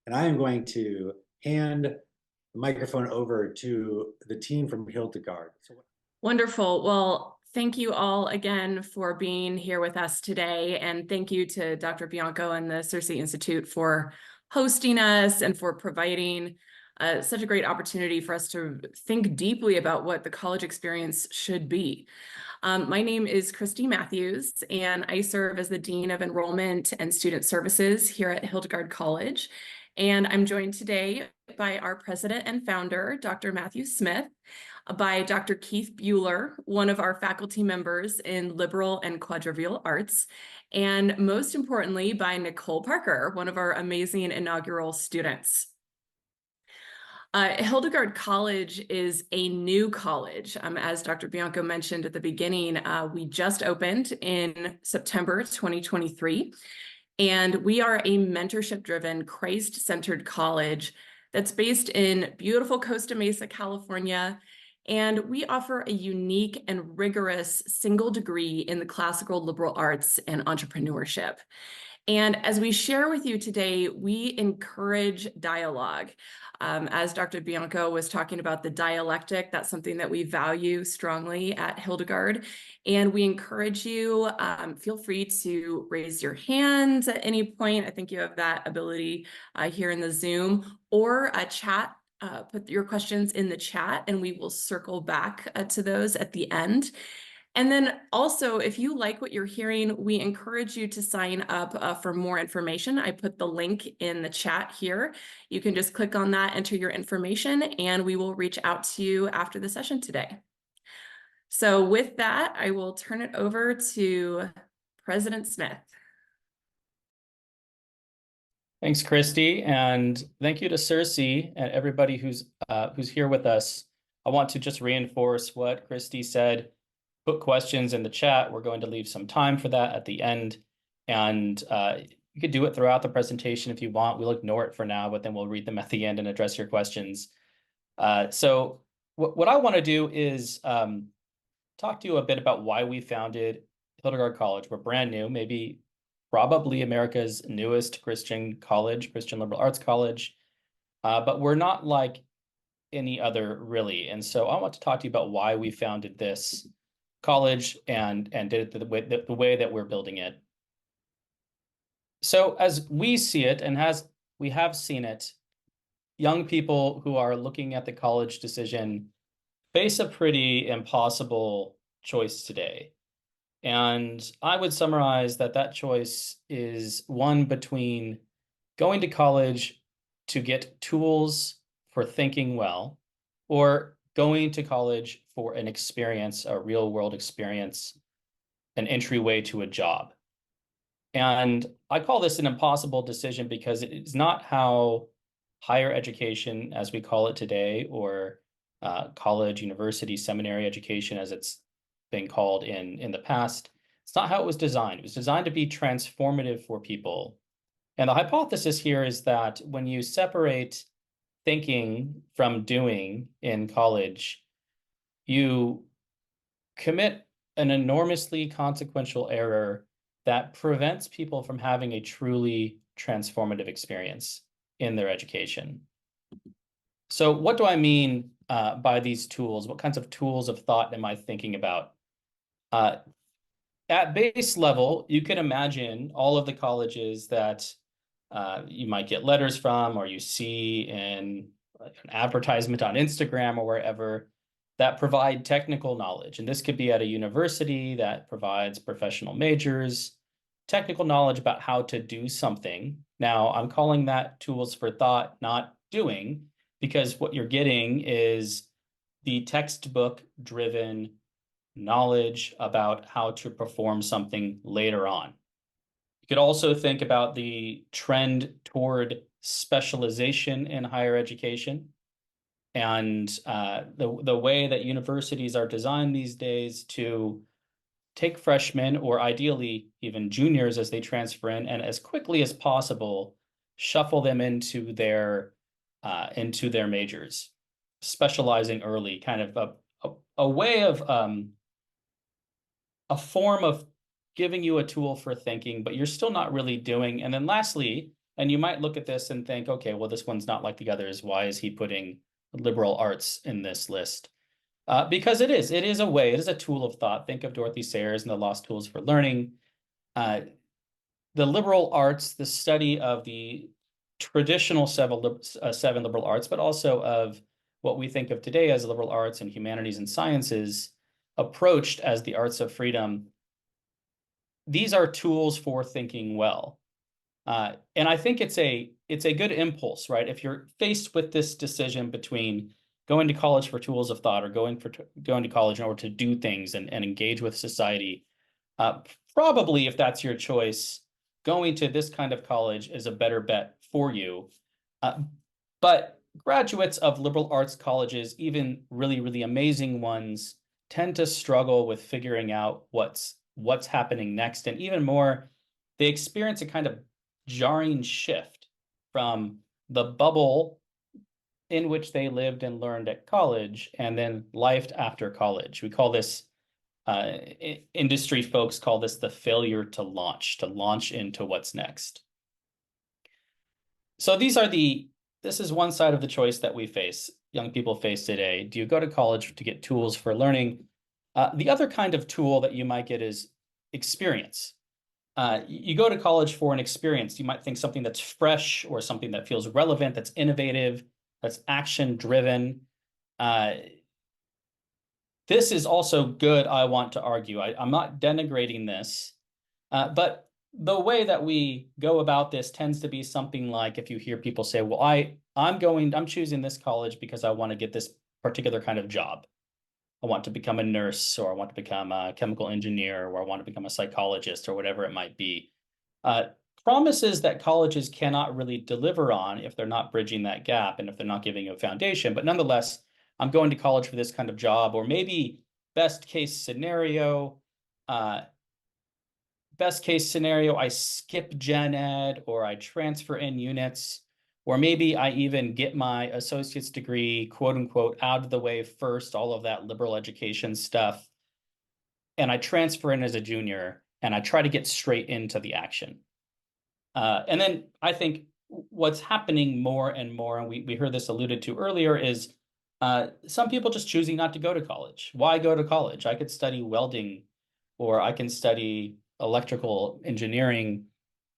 and I am going to hand the microphone over to the team from Hildegard. Wonderful. Well, thank you all again for being here with us today. And thank you to Dr. Bianco and the Circe Institute for hosting us and for providing such a great opportunity for us to think deeply about what the college experience should be. My name is Christy Matthews, and I serve as the Dean of Enrollment and Student Services here at Hildegard College. And I'm joined today by our president and founder, Dr. Matthew Smith, by Dr. Keith Bueller, one of our faculty members in liberal and quadrivial arts, and most importantly, by Nicole Parker, one of our amazing inaugural students. Hildegard College is a new college. As Dr. Bianco mentioned at the beginning, we just opened in September 2023, and we are a mentorship-driven, Christ-centered college that's based in beautiful Costa Mesa, California, and we offer a unique and rigorous single degree in the classical liberal arts and entrepreneurship. And as we share with you today, we encourage dialogue. As Dr. Bianco was talking about the dialectic, that's something that we value strongly at Hildegard. And we encourage you, feel free to raise your hand at any point. I think you have that ability here in the Zoom, or chat. Put your questions in the chat and we will circle back to those at the end. And then also, if you like what you're hearing, we encourage you to sign up for more information. I put the link in the chat here. You can just click on that, enter your information, and we will reach out to you after the session today. So with that, I will turn it over to President Smith. Thanks, Christy, and thank you to Circe and everybody who's here with us. I want to just reinforce what Christy said. Put questions in the chat. We're going to leave some time for that at the end. And you could do it throughout the presentation if you want. We'll ignore it for now, but then we'll read them at the end and address your questions. So what I want to do is talk to you a bit about why we founded Hildegard College. We're brand new, probably America's newest Christian college, Christian liberal arts college. But we're not like any other, really. And so I want to talk to you about why we founded this college and did it the way that we're building it. So as we see it, and as we have seen it, young people who are looking at the college decision face a pretty impossible choice today. And I would summarize that choice is one between going to college to get tools for thinking well, or going to college for an experience, a real world experience, an entryway to a job. And I call this an impossible decision because it's not how higher education, as we call it today, or college, university, seminary education, as it's been called in the past, it's not how it was designed. It was designed to be transformative for people. And the hypothesis here is that when you separate thinking from doing in college, you commit an enormously consequential error that prevents people from having a truly transformative experience in their education. So what do I mean by these tools? What kinds of tools of thought am I thinking about? At base level, you can imagine all of the colleges that you might get letters from, or you see in an advertisement on Instagram or wherever, that provide technical knowledge. And this could be at a university that provides professional majors, technical knowledge about how to do something. Now, I'm calling that tools for thought, not doing, because what you're getting is the textbook-driven knowledge about how to perform something later on. You could also think about the trend toward specialization in higher education, and the way that universities are designed these days to take freshmen, or ideally even juniors as they transfer in, and as quickly as possible shuffle them into their majors, specializing early, kind of a way of a form of giving you a tool for thinking, but you're still not really doing. And then lastly, And you might look at this and think, okay, well, this one's not like the others. Why is he putting liberal arts in this list? Because it is a way, it is a tool of thought. Think of Dorothy Sayers and the Lost Tools for Learning. The liberal arts, the study of the traditional seven liberal arts, but also of what we think of today as liberal arts and humanities and sciences, approached as the arts of freedom. These are tools for thinking well. And I think it's a good impulse, right? If you're faced with this decision between going to college for tools of thought or going to college in order to do things and engage with society, probably if that's your choice, going to this kind of college is a better bet for you. But graduates of liberal arts colleges, even really, really amazing ones, tend to struggle with figuring out what's happening next. And even more, they experience a kind of jarring shift from the bubble in which they lived and learned at college and then life after college. We call this, industry folks call this the failure to launch into what's next. So this is one side of the choice that we face, young people face today. Do you go to college to get tools for learning? The other kind of tool that you might get is experience. You go to college for an experience. You might think something that's fresh or something that feels relevant, that's innovative, that's action-driven. This is also good, I want to argue. I'm not denigrating this, but the way that we go about this tends to be something like if you hear people say, well, I'm choosing this college because I want to get this particular kind of job. I want to become a nurse, or I want to become a chemical engineer, or I want to become a psychologist, or whatever it might be. Promises that colleges cannot really deliver on if they're not bridging that gap and if they're not giving you a foundation. But nonetheless, I'm going to college for this kind of job, or maybe best case scenario, I skip gen ed, or I transfer in units, or maybe I even get my associate's degree, quote unquote, out of the way first, all of that liberal education stuff. And I transfer in as a junior and I try to get straight into the action. And then I think what's happening more and more, and we heard this alluded to earlier, is some people just choosing not to go to college. Why go to college? I could study welding, or I can study electrical engineering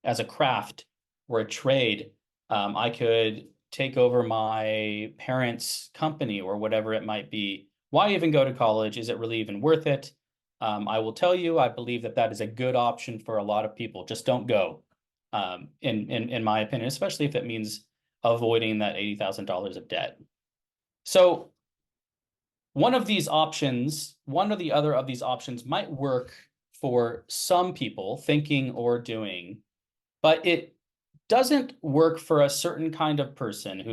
as a craft or a trade. I could take over my parents' company or whatever it might be. Why even go to college? Is it really even worth it? I will tell you, I believe that is a good option for a lot of people. Just don't go, in my opinion, especially if it means avoiding that $80,000 of debt. So one or the other of these options might work for some people thinking or doing, but it doesn't work for a certain kind of person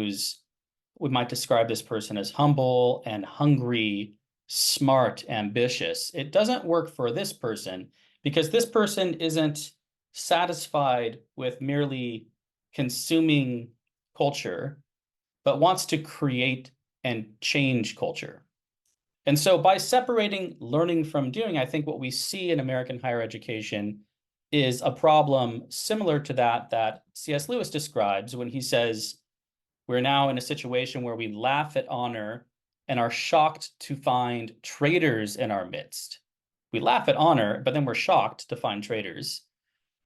we might describe this person as humble and hungry, smart, ambitious. It doesn't work for this person because this person isn't satisfied with merely consuming culture, but wants to create and change culture. And so by separating learning from doing, I think what we see in American higher education is a problem similar to that C.S. Lewis describes when he says, we're now in a situation where we laugh at honor and are shocked to find traitors in our midst. We laugh at honor, but then we're shocked to find traitors.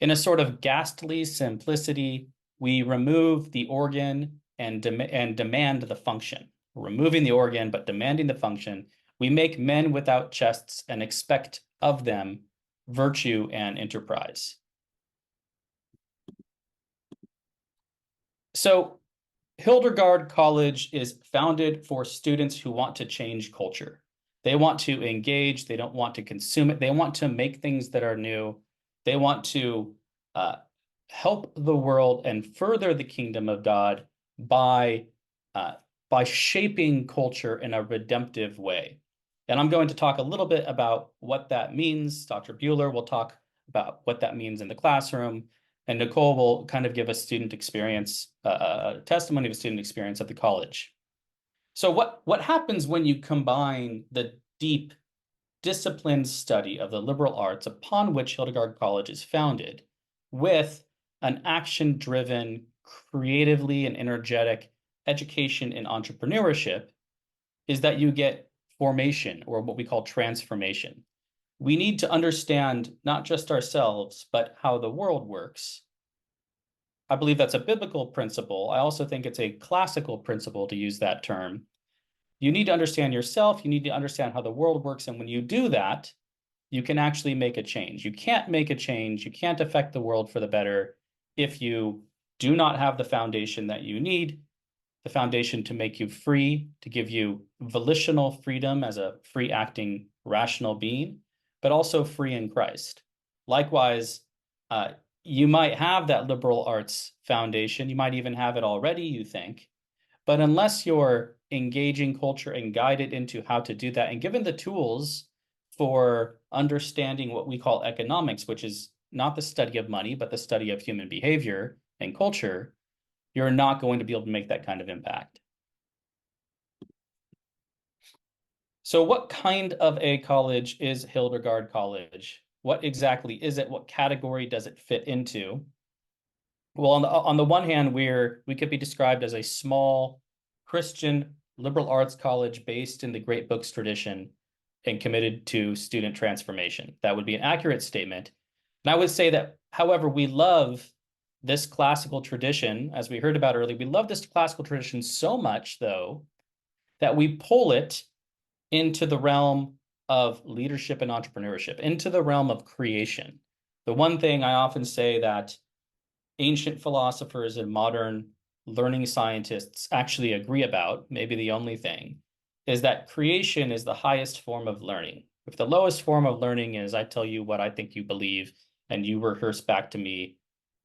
In a sort of ghastly simplicity, we remove the organ and demand the function. We're removing the organ, but demanding the function. We make men without chests and expect of them virtue and enterprise. So Hildegard College is founded for students who want to change culture. They want to engage. They don't want to consume it. They want to make things that are new. They want to help the world and further the kingdom of God by shaping culture in a redemptive way. And I'm going to talk a little bit about what that means. Dr. Bueller will talk about what that means in the classroom. And Nicole will kind of give a student experience, a testimony of a student experience at the college. So what happens when you combine the deep, disciplined study of the liberal arts upon which Hildegard College is founded with an action-driven, creatively and energetic education in entrepreneurship is that you get formation, or what we call transformation. We need to understand not just ourselves, but how the world works. I believe that's a biblical principle. I also think it's a classical principle, to use that term. You need to understand yourself. You need to understand how the world works. And when you do that, you can actually make a change. You can't make a change. You can't affect the world for the better if you do not have the foundation that you need, the foundation to make you free, to give you volitional freedom as a free acting, rational being, but also free in Christ. Likewise, you might have that liberal arts foundation. You might even have it already, you think, but unless you're engaging culture and guided into how to do that and given the tools for understanding what we call economics, which is not the study of money, but the study of human behavior and culture, you're not going to be able to make that kind of impact. So what kind of a college is Hildegard College? What exactly is it? What category does it fit into? Well, on the one hand, we could be described as a small Christian liberal arts college based in the great books tradition and committed to student transformation. That would be an accurate statement. And I would say that, however, we love this classical tradition, as we heard about earlier, we love this classical tradition so much, though, that we pull it into the realm of leadership and entrepreneurship, into the realm of creation. The one thing I often say that ancient philosophers and modern learning scientists actually agree about, maybe the only thing, is that creation is the highest form of learning. If the lowest form of learning is I tell you what I think you believe, and you rehearse back to me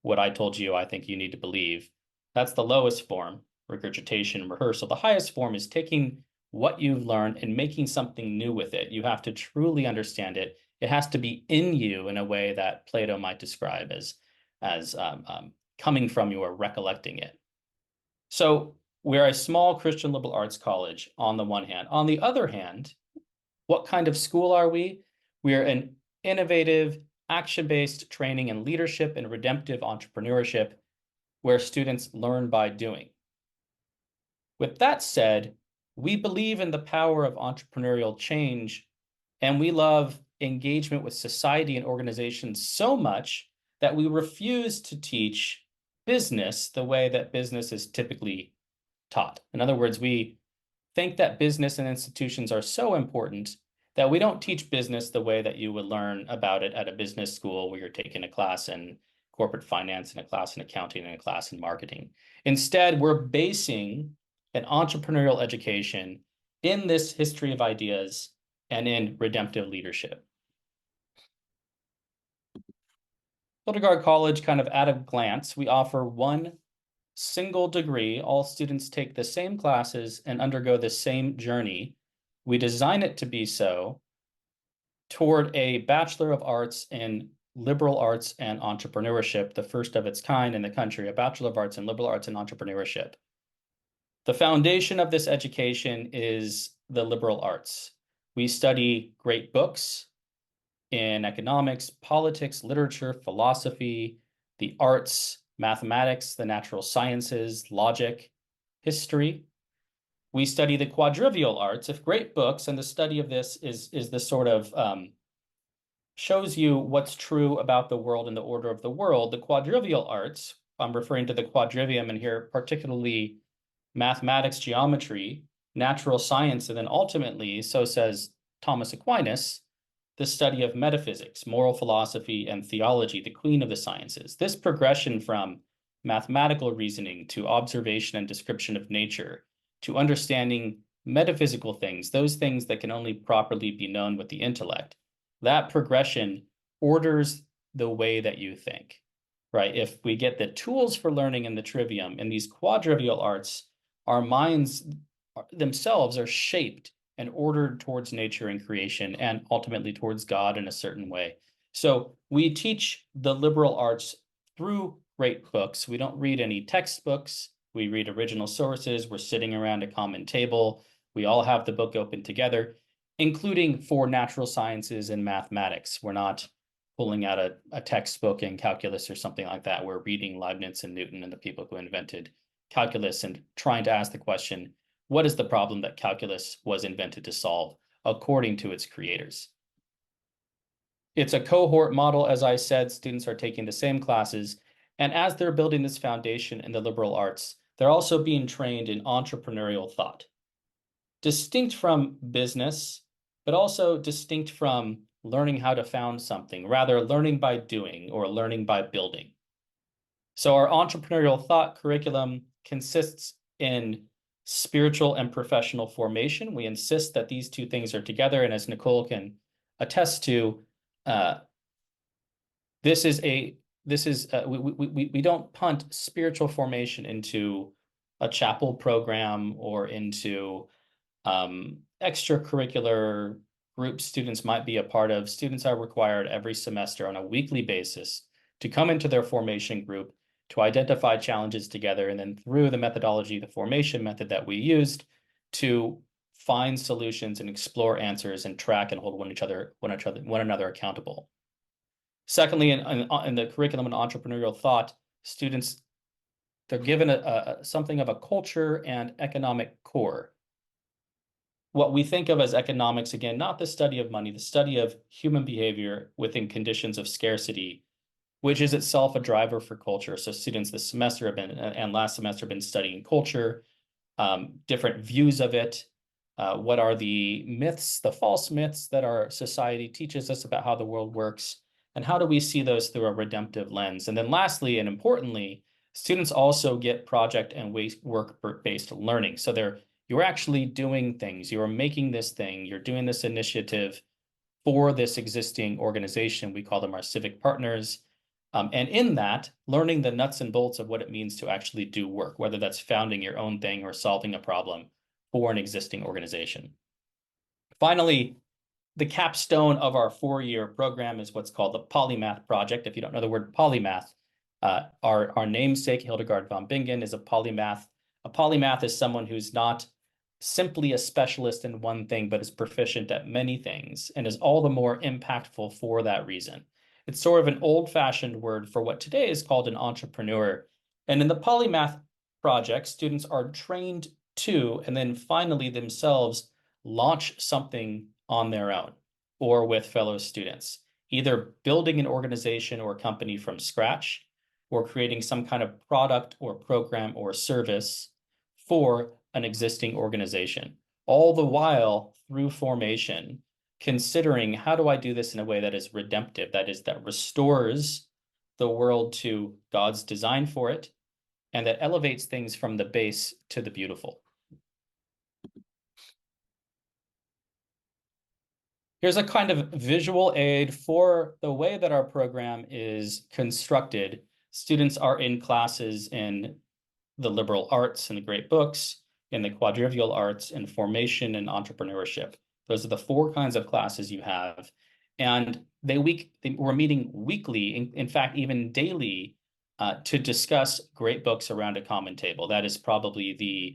what I told you I think you need to believe, that's the lowest form, regurgitation, rehearsal. The highest form is taking what you've learned and making something new with it. You have to truly understand it. It has to be in you in a way that Plato might describe as coming from you or recollecting it. So we're a small Christian liberal arts college on the one hand. On the other hand, what kind of school are we? We're an innovative, action-based training in leadership and redemptive entrepreneurship where students learn by doing. With that said, we believe in the power of entrepreneurial change, and we love engagement with society and organizations so much that we refuse to teach business the way that business is typically taught. In other words, we think that business and institutions are so important that we don't teach business the way that you would learn about it at a business school where you're taking a class in corporate finance and a class in accounting and a class in marketing. Instead, we're basing an entrepreneurial education in this history of ideas and in redemptive leadership. Hildegard College, kind of at a glance, we offer one single degree. All students take the same classes and undergo the same journey. We design it to be so toward a Bachelor of Arts in Liberal Arts and Entrepreneurship, the first of its kind in the country, a Bachelor of Arts in Liberal Arts and Entrepreneurship. The foundation of this education is the liberal arts. We study great books in economics, politics, literature, philosophy, the arts, mathematics, the natural sciences, logic, history. We study the quadrivial arts. If great books and the study of this is the sort of shows you what's true about the world and the order of the world, the quadrivial arts, I'm referring to the quadrivium in here, particularly mathematics, geometry, natural science, and then ultimately, so says Thomas Aquinas, the study of metaphysics, moral philosophy, and theology, the queen of the sciences. This progression from mathematical reasoning to observation and description of nature, to understanding metaphysical things, those things that can only properly be known with the intellect, that progression orders the way that you think, right? If we get the tools for learning in the trivium, in these quadrivial arts, our minds themselves are shaped and ordered towards nature and creation and ultimately towards God in a certain way. So we teach the liberal arts through great books. We don't read any textbooks. We read original sources. We're sitting around a common table. We all have the book open together, including for natural sciences and mathematics. We're not pulling out a textbook in calculus or something like that. We're reading Leibniz and Newton and the people who invented calculus and trying to ask the question, what is the problem that calculus was invented to solve according to its creators? It's a cohort model, as I said. Students are taking the same classes, and as they're building this foundation in the liberal arts, they're also being trained in entrepreneurial thought, distinct from business, but also distinct from learning how to found something, rather learning by doing or learning by building. So our entrepreneurial thought curriculum consists in spiritual and professional formation. We insist that these two things are together, and as Nicole can attest to, we don't punt spiritual formation into a chapel program or into extracurricular groups students might be a part of. Students are required every semester on a weekly basis to come into their formation group, to identify challenges together, and then through the methodology, the formation method that we used, to find solutions and explore answers and track and hold one another accountable. Secondly, in the curriculum in entrepreneurial thought, students, they're given something of a culture and economic core. What we think of as economics, again, not the study of money, the study of human behavior within conditions of scarcity, which is itself a driver for culture. So students this semester have been, and last semester, have been studying culture, different views of it. What are the myths, the false myths that our society teaches us about how the world works, and how do we see those through a redemptive lens? And then lastly, and importantly, students also get project and work-based learning. So you're actually doing things, you're making this thing, you're doing this initiative for this existing organization. We call them our civic partners. And in that, learning the nuts and bolts of what it means to actually do work, whether that's founding your own thing or solving a problem for an existing organization. Finally, the capstone of our 4-year program is what's called the Polymath Project. If you don't know the word polymath, our namesake, Hildegard von Bingen, is a polymath. A polymath is someone who's not simply a specialist in one thing, but is proficient at many things and is all the more impactful for that reason. It's sort of an old-fashioned word for what today is called an entrepreneur. And in the Polymath Project, students are trained to, and then finally themselves, launch something on their own or with fellow students, either building an organization or company from scratch, or creating some kind of product or program or service for an existing organization. All the while, through formation, considering, how do I do this in a way that is redemptive, that is, that restores the world to God's design for it, and that elevates things from the base to the beautiful. Here's a kind of visual aid for the way that our program is constructed. Students are in classes in the liberal arts and the great books, in the quadrivial arts, in formation and entrepreneurship. Those are the 4 kinds of classes you have. And we're meeting weekly, in fact, even daily, to discuss great books around a common table. That is probably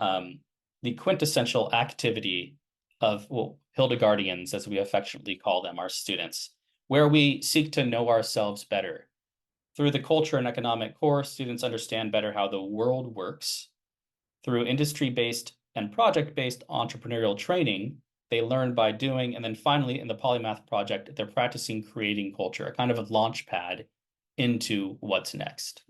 the quintessential activity of, well, Hildegardians, as we affectionately call them, our students, where we seek to know ourselves better. Through the culture and economic core, students understand better how the world works. Through industry-based and project-based entrepreneurial training, they learn by doing. And then finally, in the Polymath Project, they're practicing creating culture, a kind of a launch pad into what's next.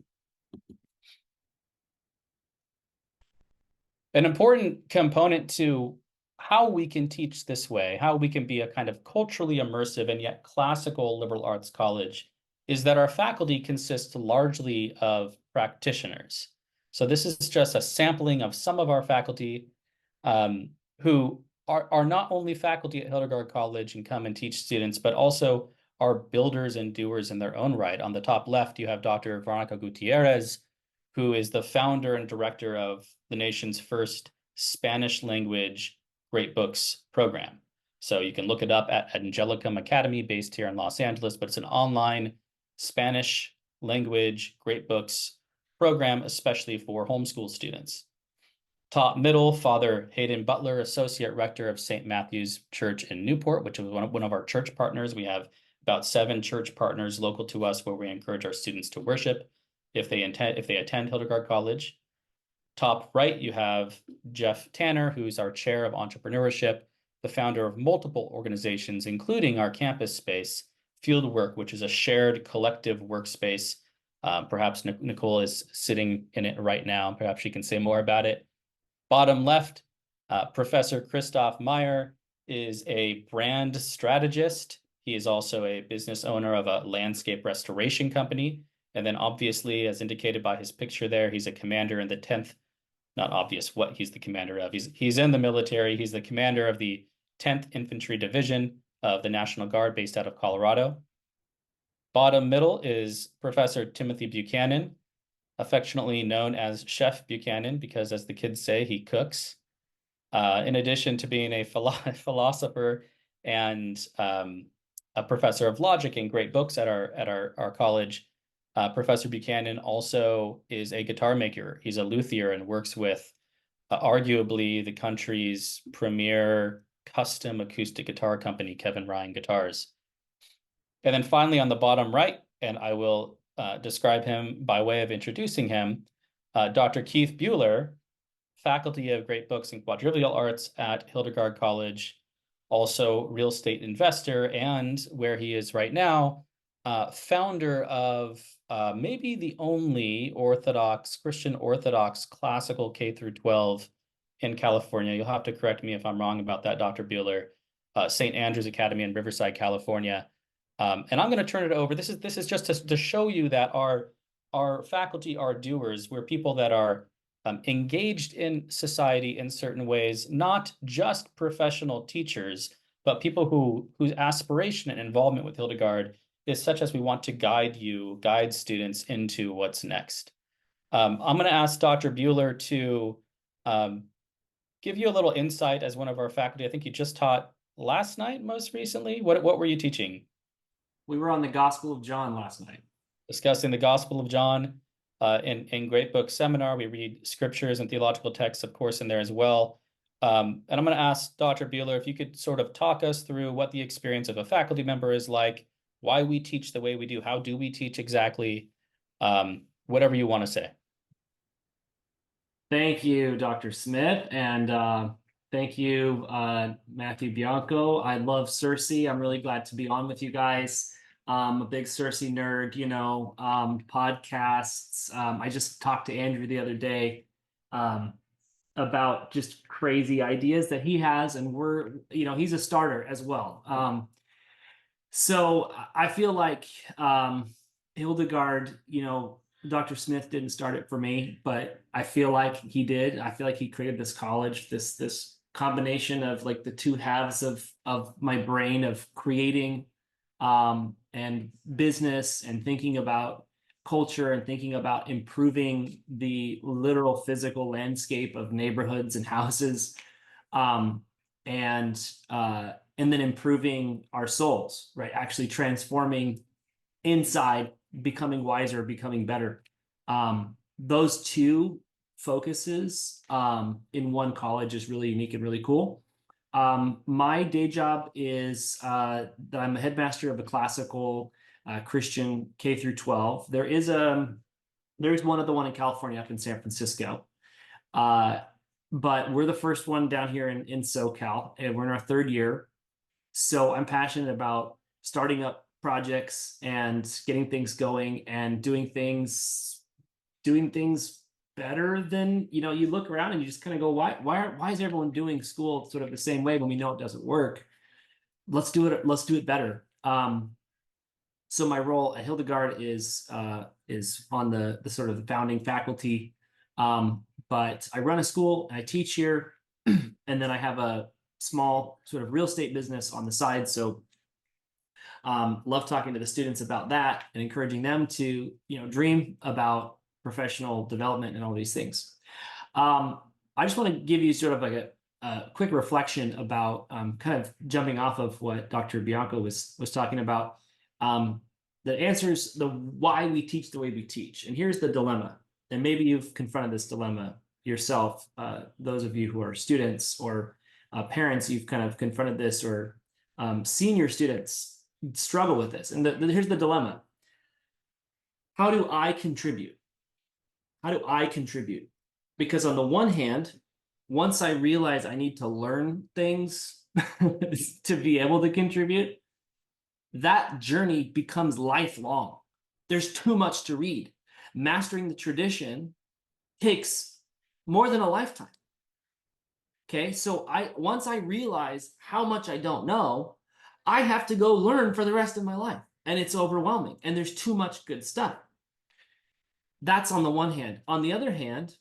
An important component to how we can teach this way, how we can be a kind of culturally immersive and yet classical liberal arts college, is that our faculty consists largely of practitioners. So this is just a sampling of some of our faculty who are not only faculty at Hildegard College and come and teach students, but also are builders and doers in their own right. On the top left, you have Dr. Veronica Gutierrez, who is the founder and director of the nation's first Spanish language Great Books program. So you can look it up at Angelicum Academy, based here in Los Angeles, but it's an online Spanish language Great Books program, especially for homeschool students. Top middle, Father Hayden Butler, Associate Rector of St. Matthew's Church in Newport, which is one of our church partners. We have about 7 church partners local to us where we encourage our students to worship if they attend Hildegard College. Top right, you have Jeff Tanner, who's our chair of entrepreneurship, the founder of multiple organizations, including our campus space, Fieldwork, which is a shared collective workspace. Perhaps Nicole is sitting in it right now. Perhaps she can say more about it. Bottom left, Professor Christoph Meyer is a brand strategist. He is also a business owner of a landscape restoration company. And then obviously, as indicated by his picture there, he's a commander in the 10th, not obvious what he's the commander of. He's in the military. He's the commander of the 10th Infantry Division of the National Guard based out of Colorado. Bottom middle is Professor Timothy Buchanan, affectionately known as Chef Buchanan, because as the kids say, he cooks. In addition to being a philosopher and a professor of logic and great books at our college, Professor Buchanan also is a guitar maker. He's a luthier and works with arguably the country's premier custom acoustic guitar company, Kevin Ryan Guitars. And then finally on the bottom right, and I will describe him by way of introducing him, Dr. Keith Bueller, faculty of great books and quadrivial arts at Hildegard College, also real estate investor, and where he is right now, founder of maybe the only Christian Orthodox classical K through 12 in California. You'll have to correct me if I'm wrong about that, Dr. Bueller. St. Andrew's Academy in Riverside, California. And I'm going to turn it over. This is just to show you that our faculty are doers. We're people that are engaged in society in certain ways, not just professional teachers, but people whose aspiration and involvement with Hildegard is such as we want to guide students into what's next. I'm going to ask Dr. Bueller to give you a little insight as one of our faculty. I think you just taught last night, most recently. What were you teaching? We were on the Gospel of John last night. Discussing the Gospel of John in Great Book Seminar. We read scriptures and theological texts, of course, in there as well. And I'm going to ask Dr. Bueller if you could sort of talk us through what the experience of a faculty member is like, why we teach the way we do, how do we teach exactly, whatever you want to say. Thank you, Dr. Smith, and thank you, Matthew Bianco. I love Circe. I'm really glad to be on with you guys. I'm a big Circe nerd, podcasts. I just talked to Andrew the other day about just crazy ideas that he has, and he's a starter as well. So I feel like Hildegard, Dr. Smith didn't start it for me, but I feel like he did. I feel like he created this college, this combination of like the two halves of my brain of creating and business and thinking about culture and thinking about improving the literal physical landscape of neighborhoods and houses, and then improving our souls, right? Actually transforming inside, becoming wiser, becoming better. Those two focuses in one college is really unique and really cool. My day job is that I'm a headmaster of a classical Christian K through 12. There's one in California up in San Francisco. But we're the first one down here in SoCal, and we're in our 3rd year. So I'm passionate about starting up projects and getting things going and doing things better than, you look around and you just kind of go, why is everyone doing school sort of the same way when we know it doesn't work? Let's do it better. So my role at Hildegard is on the sort of the founding faculty. But I run a school and I teach here, and then I have a small sort of real estate business on the side. So love talking to the students about that and encouraging them to, dream about professional development and all these things. I just want to give you sort of like a quick reflection about kind of jumping off of what Dr. Bianco was talking about. The answers, the why we teach the way we teach. And here's the dilemma. And maybe you've confronted this dilemma yourself. Those of you who are students or parents, you've kind of confronted this or seen your students struggle with this. And here's the dilemma. How do I contribute? How do I contribute? Because on the one hand, once I realize I need to learn things to be able to contribute, that journey becomes lifelong. There's too much to read. Mastering the tradition takes more than a lifetime. Okay, so once I realize how much I don't know, I have to go learn for the rest of my life. And it's overwhelming. And there's too much good stuff. That's on the one hand. On the other hand,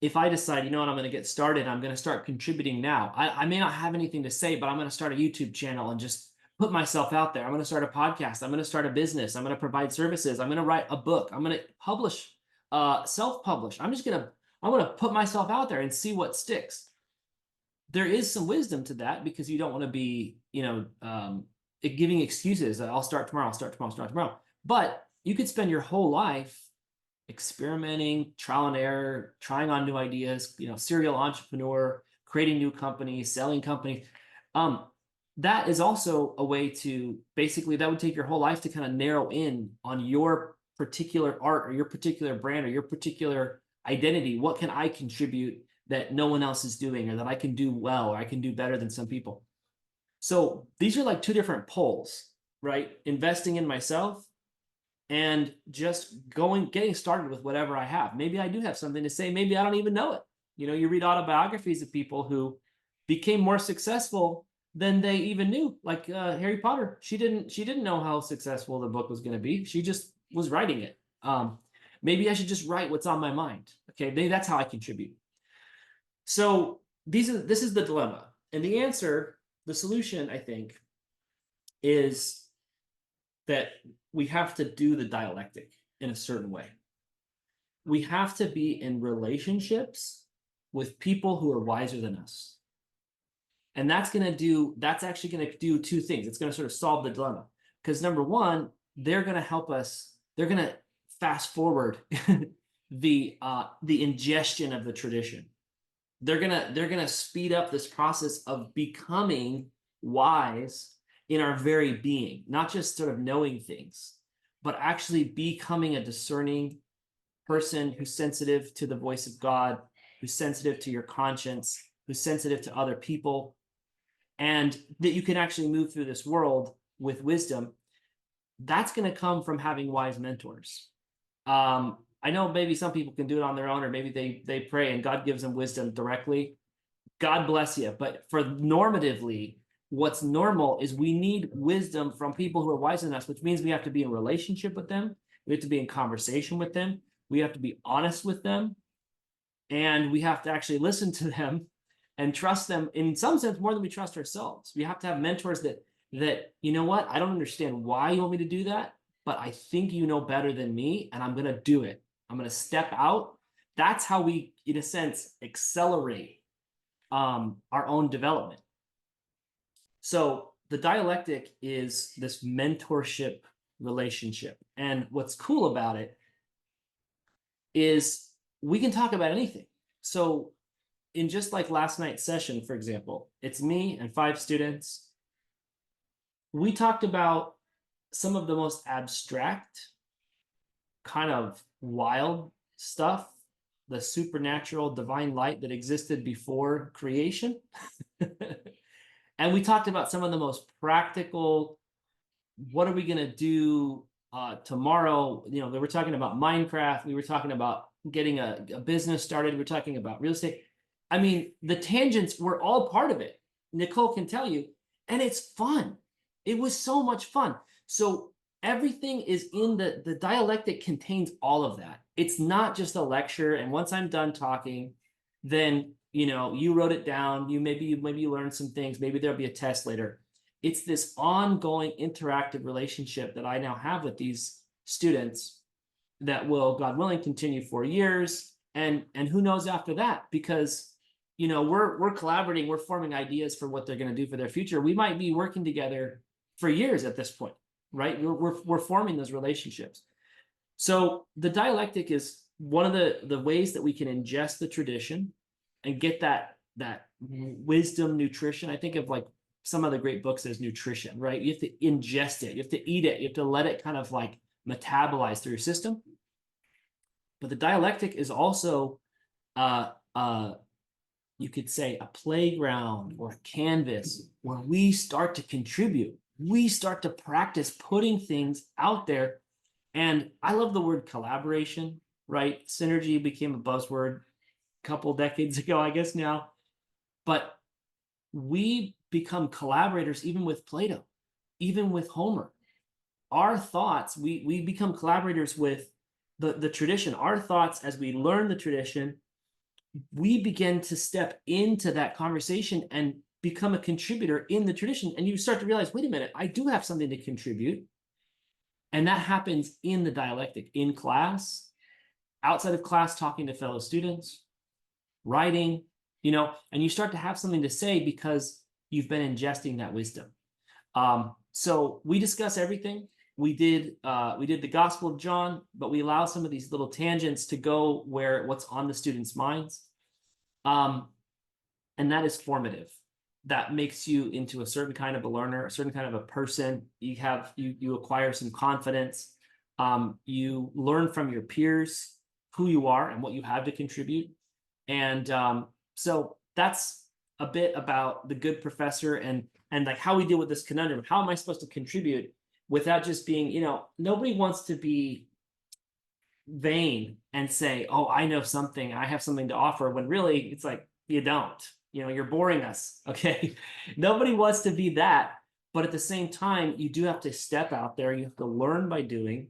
if I decide, you know what, I'm going to get started, I'm going to start contributing now. I may not have anything to say, but I'm going to start a YouTube channel and just put myself out there. I'm going to start a podcast. I'm going to start a business. I'm going to provide services. I'm going to write a book. I'm going to publish, self-publish. I'm going to put myself out there and see what sticks. There is some wisdom to that because you don't want to be, giving excuses. I'll start tomorrow. I'll start tomorrow. I'll start tomorrow. But you could spend your whole life experimenting, trial and error, trying on new ideas, serial entrepreneur, creating new companies, selling companies. That is also a way to basically, that would take your whole life to kind of narrow in on your particular art or your particular brand or your particular identity. What can I contribute that no one else is doing, or that I can do well, or I can do better than some people? So these are like two different poles, right? Investing in myself and just getting started with whatever I have. Maybe I do have something to say. Maybe I don't even know it. You read autobiographies of people who became more successful than they even knew. Like Harry Potter, she didn't know how successful the book was going to be. She just was writing it. Maybe I should just write what's on my mind. Okay, maybe that's how I contribute. So this is the dilemma, and the answer, the solution, I think, is that we have to do the dialectic in a certain way. We have to be in relationships with people who are wiser than us. And that's actually going to do two things. It's going to sort of solve the dilemma. Because number one, they're going to help us, they're going to fast forward the ingestion of the tradition. They're gonna speed up this process of becoming wise in our very being, not just sort of knowing things, but actually becoming a discerning person who's sensitive to the voice of God, who's sensitive to your conscience, who's sensitive to other people, and that you can actually move through this world with wisdom. That's going to come from having wise mentors. I know maybe some people can do it on their own, or maybe they pray and God gives them wisdom directly. God bless you. But for normatively, what's normal is we need wisdom from people who are wiser than us, which means we have to be in relationship with them. We have to be in conversation with them. We have to be honest with them. And we have to actually listen to them and trust them in some sense more than we trust ourselves. We have to have mentors that, you know what, I don't understand why you want me to do that, but I think you know better than me, and I'm going to do it. I'm going to step out. That's how we, in a sense, accelerate our own development. So the dialectic is this mentorship relationship. And what's cool about it is we can talk about anything. So in just like last night's session, for example, it's me and 5 students. We talked about some of the most abstract, kind of wild stuff, the supernatural divine light that existed before creation. And we talked about some of the most practical, what are we going to do tomorrow? They were talking about Minecraft. We were talking about getting a business started. We were talking about real estate. I mean, the tangents were all part of it. Nicole can tell you, and it's fun. It was so much fun. So everything is in the dialectic contains all of that. It's not just a lecture. And once I'm done talking, then, you wrote it down. Maybe you learned some things. Maybe there'll be a test later. It's this ongoing interactive relationship that I now have with these students that will, God willing, continue for years. And who knows after that, because, we're collaborating, we're forming ideas for what they're going to do for their future. We might be working together for years at this point, right? We're forming those relationships. So the dialectic is one of the ways that we can ingest the tradition and get that wisdom nutrition. I think of like some of the great books as nutrition, right? You have to ingest it, you have to eat it, you have to let it kind of like metabolize through your system. But the dialectic is also, you could say, a playground or a canvas where we start to contribute. We start to practice putting things out there. And I love the word collaboration, right? Synergy became a buzzword a couple decades ago, I guess now. But we become collaborators even with Plato, even with Homer. Our thoughts, we become collaborators with the tradition. Our thoughts, as we learn the tradition, we begin to step into that conversation and become a contributor in the tradition. And you start to realize, wait a minute, I do have something to contribute. And that happens in the dialectic, in class, outside of class, talking to fellow students, writing, and you start to have something to say because you've been ingesting that wisdom. So we discuss everything. We did the Gospel of John, but we allow some of these little tangents to go where what's on the students' minds. And that is formative. That makes you into a certain kind of a learner, a certain kind of a person. You acquire some confidence. You learn from your peers who you are and what you have to contribute. And so that's a bit about the good professor and like how we deal with this conundrum. How am I supposed to contribute without just being, nobody wants to be vain and say, oh, I know something, I have something to offer, when really it's like, you don't. You're boring us. Okay. Nobody wants to be that. But at the same time, you do have to step out there. You have to learn by doing.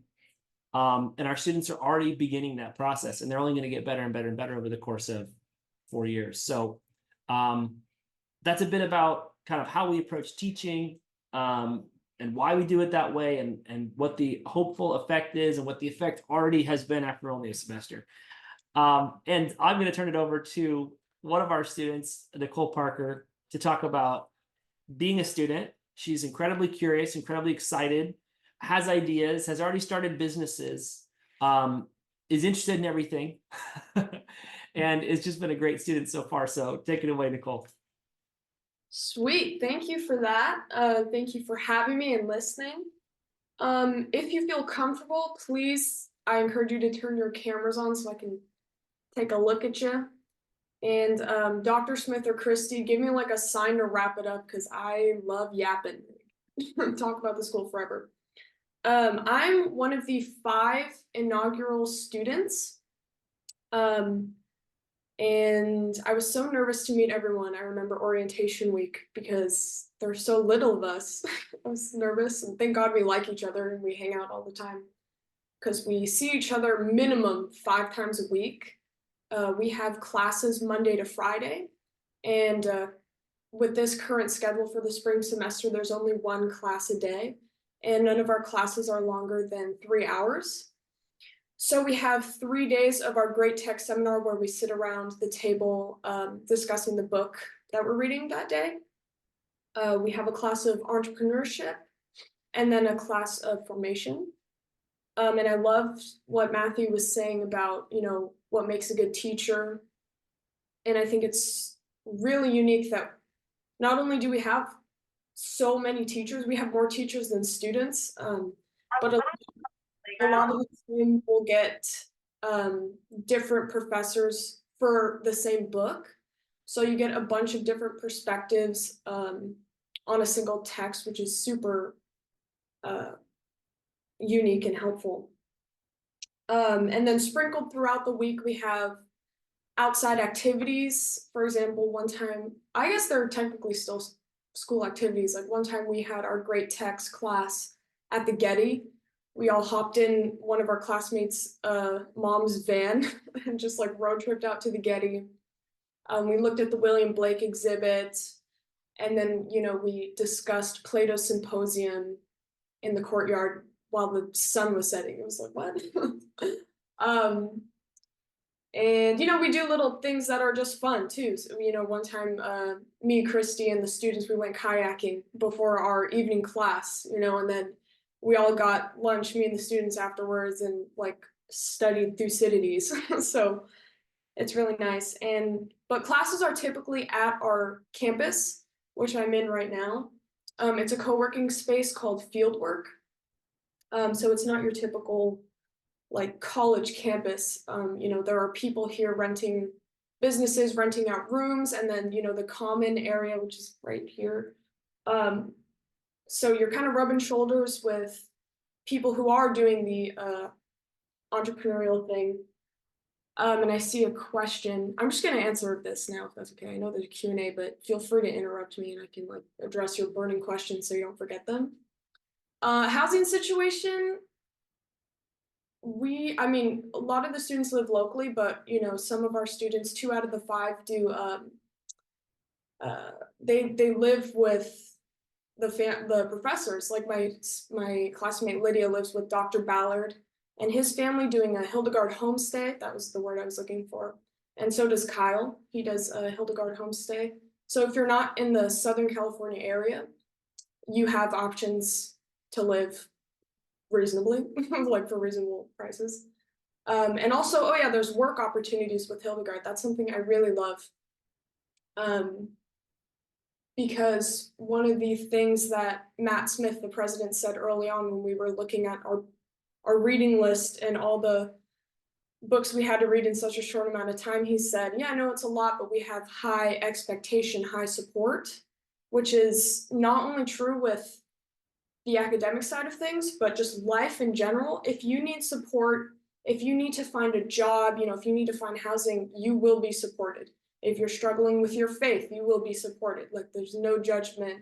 And our students are already beginning that process, and they're only going to get better and better and better over the course of 4 years. So that's a bit about kind of how we approach teaching, and why we do it that way, and what the hopeful effect is, and what the effect already has been after only a semester. And I'm going to turn it over to one of our students, Nicole Parker, to talk about being a student. She's incredibly curious, incredibly excited, has ideas, has already started businesses, is interested in everything, and it's just been a great student so far. So take it away, Nicole. Sweet. Thank you for that. Thank you for having me and listening. If you feel comfortable, please, I encourage you to turn your cameras on so I can take a look at you. And Dr. Smith or Christy, give me like a sign to wrap it up, because I love yapping. Talk about the school forever. I'm one of the 5 inaugural students. And I was so nervous to meet everyone. I remember orientation week because there's so little of us. I was nervous, and thank God we like each other and we hang out all the time, because we see each other minimum 5 times a week. We have classes Monday to Friday, and with this current schedule for the spring semester, there's only 1 class a day, and none of our classes are longer than 3 hours. So we have 3 days of our great text seminar where we sit around the table discussing the book that we're reading that day. We have a class of entrepreneurship, and then a class of formation. And I loved what Matthew was saying about, what makes a good teacher. And I think it's really unique that not only do we have so many teachers, we have more teachers than students, but a lot of the time we'll get different professors for the same book. So you get a bunch of different perspectives on a single text, which is super unique and helpful. And then sprinkled throughout the week, we have outside activities. For example, one time, I guess they're technically still school activities. Like one time we had our great text class at the Getty. We all hopped in one of our classmates' mom's van and just like road tripped out to the Getty. We looked at the William Blake exhibit, and then, we discussed Plato's Symposium in the courtyard while the sun was setting. It was like, what? And, we do little things that are just fun too. So, one time, me, Christy, and the students, we went kayaking before our evening class, and then we all got lunch, me and the students afterwards, and like studied Thucydides. So it's really nice. But classes are typically at our campus, which I'm in right now. It's a co-working space called Fieldwork. So it's not your typical like college campus. There are people here renting businesses, renting out rooms, and then, the common area, which is right here. So you're kind of rubbing shoulders with people who are doing the entrepreneurial thing. And I see a question. I'm just going to answer this now, if that's okay. I know there's a Q&A, but feel free to interrupt me and I can like address your burning questions so you don't forget them. Housing situation. A lot of the students live locally, but some of our students, 2 out of the 5 do. They live with the professors. Like my classmate Lydia lives with Dr. Ballard and his family doing a Hildegard homestay. That was the word I was looking for. And so does Kyle. He does a Hildegard homestay. So if you're not in the Southern California area, you have options to live reasonably, like for reasonable prices. And also, oh yeah, there's work opportunities with Hildegard. That's something I really love. Because one of the things that Matt Smith, the president, said early on when we were looking at our reading list and all the books we had to read in such a short amount of time, he said, yeah, I know it's a lot, but we have high expectation, high support, which is not only true with the academic side of things, but just life in general. If you need support, if you need to find a job, if you need to find housing, you will be supported. If you're struggling with your faith, you will be supported. Like there's no judgment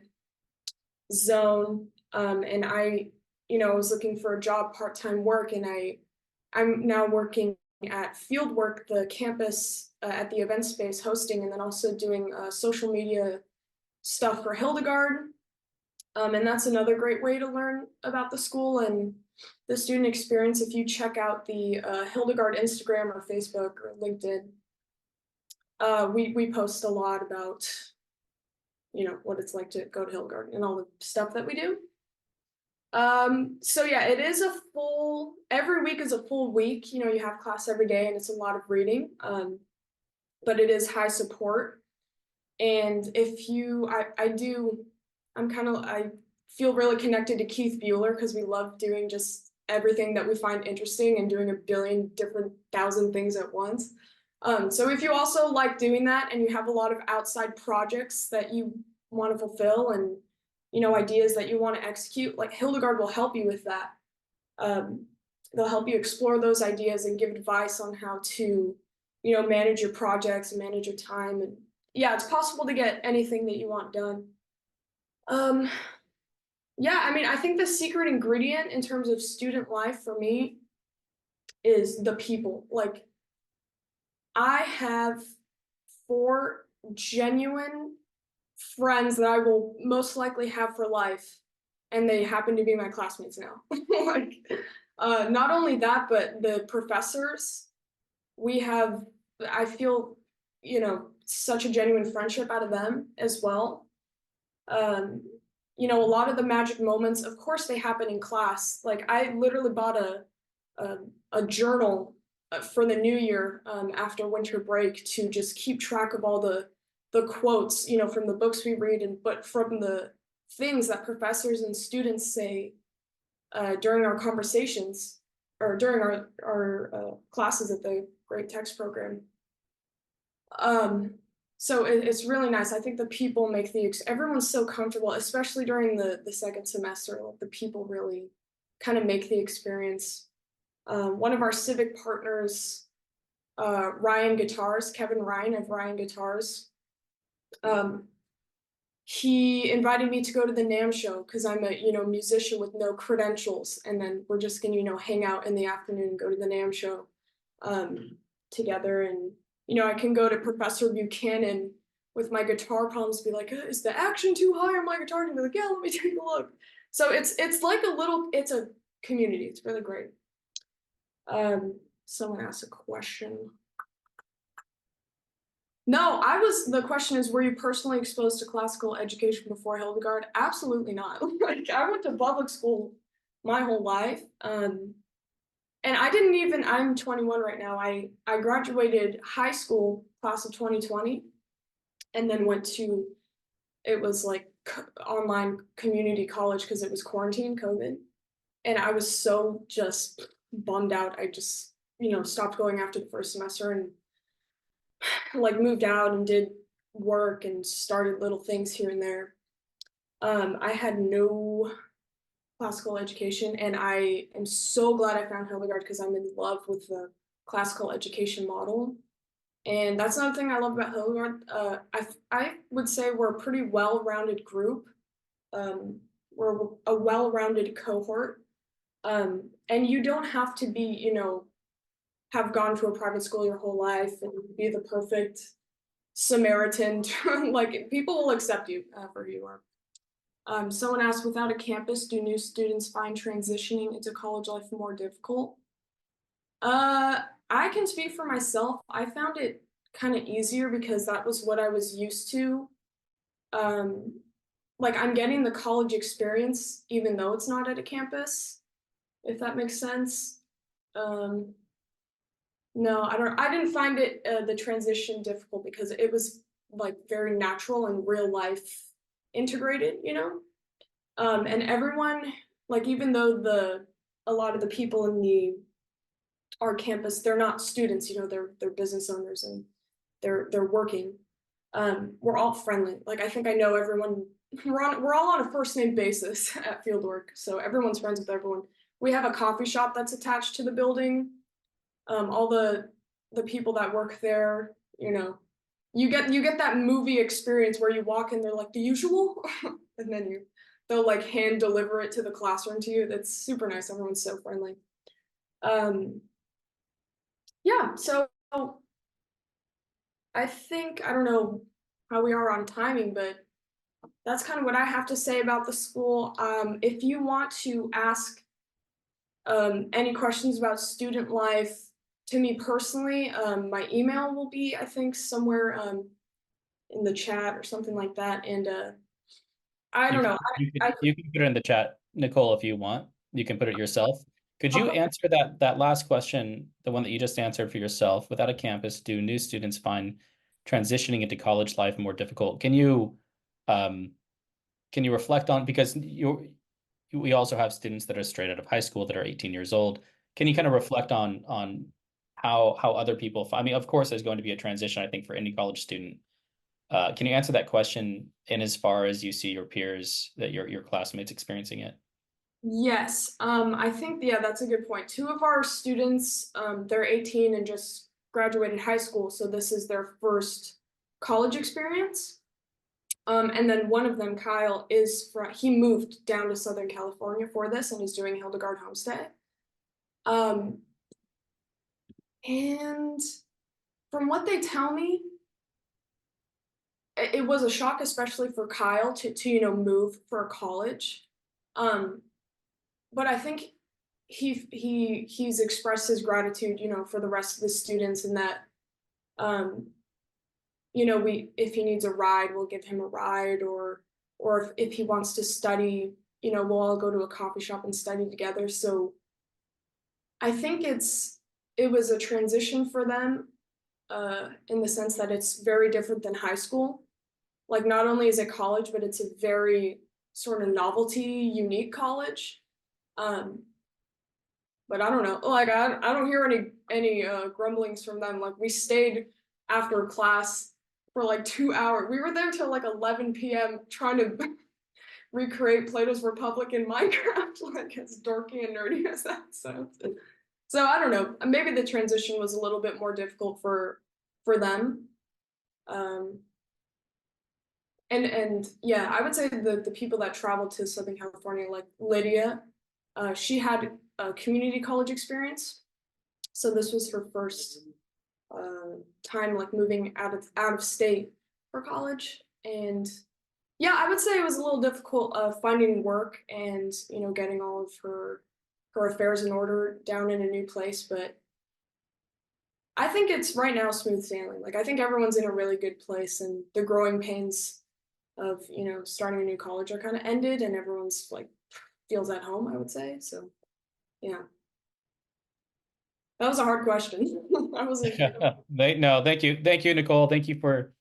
zone. And I was looking for a job, part-time work, and I'm now working at Fieldwork, the campus at the event space hosting, and then also doing social media stuff for Hildegard. And that's another great way to learn about the school and the student experience. If you check out the Hildegard Instagram or Facebook or LinkedIn, we post a lot about, what it's like to go to Hildegard and all the stuff that we do. So yeah, it is every week is a full week. You have class every day and it's a lot of reading, but it is high support. And I feel really connected to Keith Bueller because we love doing just everything that we find interesting and doing a billion different thousand things at once. So if you also like doing that and you have a lot of outside projects that you want to fulfill and, ideas that you want to execute, like Hildegard will help you with that. They'll help you explore those ideas and give advice on how to, manage your projects and manage your time. And yeah, it's possible to get anything that you want done. Yeah, I think the secret ingredient in terms of student life for me is the people. Like, I have 4 genuine friends that I will most likely have for life, and they happen to be my classmates now. Like, not only that, but the professors, I feel, such a genuine friendship out of them as well. A lot of the magic moments, of course, they happen in class. Like I literally bought a journal for the new year after winter break to just keep track of all the quotes, from the books we read, but from the things that professors and students say during our conversations or during our classes at the Great Text Program. So it's really nice. I think the people make everyone's so comfortable, especially during the second semester. Like the people really kind of make the experience. One of our civic partners, Kevin Ryan of Ryan Guitars, he invited me to go to the NAMM show because I'm a musician with no credentials, and then we're just gonna hang out in the afternoon and go to the NAMM show together. And I can go to Professor Buchanan with my guitar problems, be like, is the action too high on my guitar? And be like, yeah, let me take a look. So it's like it's a community. It's really great. Someone asked a question. No, the question is, were you personally exposed to classical education before Hildegard? Absolutely not. Like I went to public school my whole life. And I'm 21 right now. I graduated high school class of 2020 and then went to it was like online community college because it was quarantine COVID. And I was so just bummed out. I just, stopped going after the first semester and like moved out and did work and started little things here and there. I had no classical education, and I am so glad I found Hildegard because I'm in love with the classical education model. And that's another thing I love about Hildegard. I would say we're a pretty well-rounded group. We're a well-rounded cohort. And you don't have to be, have gone to a private school your whole life and be the perfect Samaritan. Like, people will accept you for who you are. Someone asked, without a campus, do new students find transitioning into college life more difficult? I can speak for myself. I found it kind of easier because that was what I was used to. Like, I'm getting the college experience even though it's not at a campus, if that makes sense. No, I didn't find it the transition difficult because it was like very natural and real life integrated, and everyone, like, even though a lot of the people in our campus, they're not students, they're business owners and they're working. We're all friendly. Like, I think I know everyone. We're all on a first name basis at Fieldwork, so everyone's friends with everyone. We have a coffee shop that's attached to the building. All the people that work there, you get that movie experience where you walk in, they're like the usual, and then they'll like hand deliver it to the classroom to you. That's super nice. Everyone's so friendly. Yeah, so I think, I don't know how we are on timing, but that's kind of what I have to say about the school. If you want to ask any questions about student life to me personally, my email will be, I think, somewhere in the chat or something like that. And I don't know. You can put it in the chat, Nicole, if you want. You can put it yourself. Could you answer that last question, the one that you just answered for yourself? Without a campus, do new students find transitioning into college life more difficult? Can you reflect on, because we also have students that are straight out of high school that are 18 years old. Can you kind of reflect on how other people, I mean, of course, there's going to be a transition, I think, for any college student. Can you answer that question in as far as you see your peers, that your classmates experiencing it? Yes, I think, yeah, that's a good point. Two of our students, they're 18 and just graduated high school, so this is their first college experience. And then one of them, Kyle, he moved down to Southern California for this and is doing Hildegard Homestay. And from what they tell me, it was a shock, especially for Kyle, to move for college. But I think he's expressed his gratitude, for the rest of the students, and that, if he needs a ride, we'll give him a ride, or if he wants to study, we'll all go to a coffee shop and study together. So I think it was a transition for them, in the sense that it's very different than high school. Like, not only is it college, but it's a very sort of novelty, unique college. But I don't know, like, I don't hear any grumblings from them. Like, we stayed after class for like 2 hours. We were there till like 11 p.m. trying to recreate Plato's Republic in Minecraft, like, as dorky and nerdy as that sounds. So I don't know, maybe the transition was a little bit more difficult for them. And yeah, I would say the people that traveled to Southern California, like Lydia, she had a community college experience. So this was her first time, like, moving out of state for college. And yeah, I would say it was a little difficult finding work and, getting all of her affairs in order down in a new place. But I think it's right now smooth sailing. Like, I think everyone's in a really good place, and the growing pains of, starting a new college are kind of ended, and everyone's like feels at home, I would say. So yeah. That was a hard question. I wasn't sure. No, thank you, Nicole. Thank you for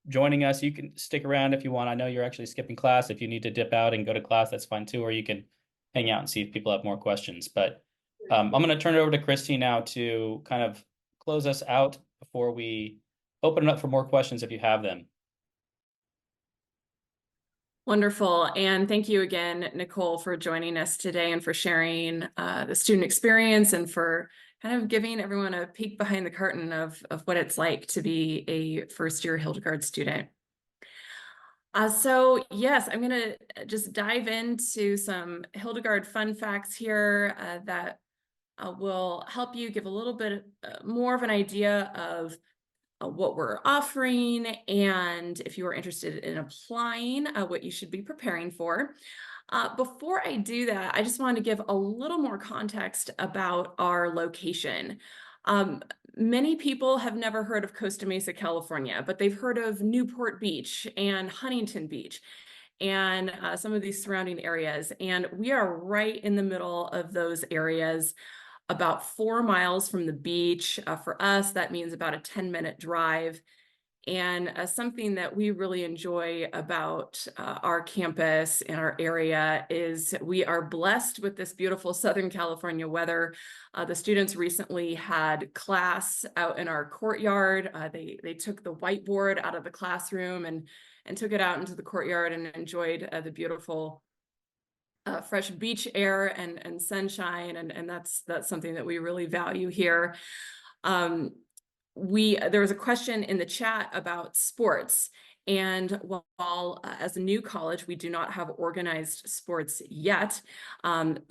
joining us. You can stick around if you want. I know you're actually skipping class. If you need to dip out and go to class, that's fine too, or you can hang out and see if people have more questions. But I'm going to turn it over to Christy now to kind of close us out before we open it up for more questions if you have them. Wonderful. And thank you again, Nicole, for joining us today and for sharing the student experience and for kind of giving everyone a peek behind the curtain of what it's like to be a first-year Hildegard student. So yes, I'm going to just dive into some Hildegard fun facts here that will help you give a little bit more of an idea of what we're offering, and if you are interested in applying, what you should be preparing for. Before I do that, I just want to give a little more context about our location. Many people have never heard of Costa Mesa, California, but they've heard of Newport Beach and Huntington Beach and some of these surrounding areas. And we are right in the middle of those areas, about 4 miles from the beach. For us, that means about a 10-minute drive. And something that we really enjoy about our campus and our area is we are blessed with this beautiful Southern California weather. The students recently had class out in our courtyard. They took the whiteboard out of the classroom and took it out into the courtyard and enjoyed the beautiful fresh beach air and sunshine, and that's something that we really value here. There was a question in the chat about sports, and while as a new college we do not have organized sports yet,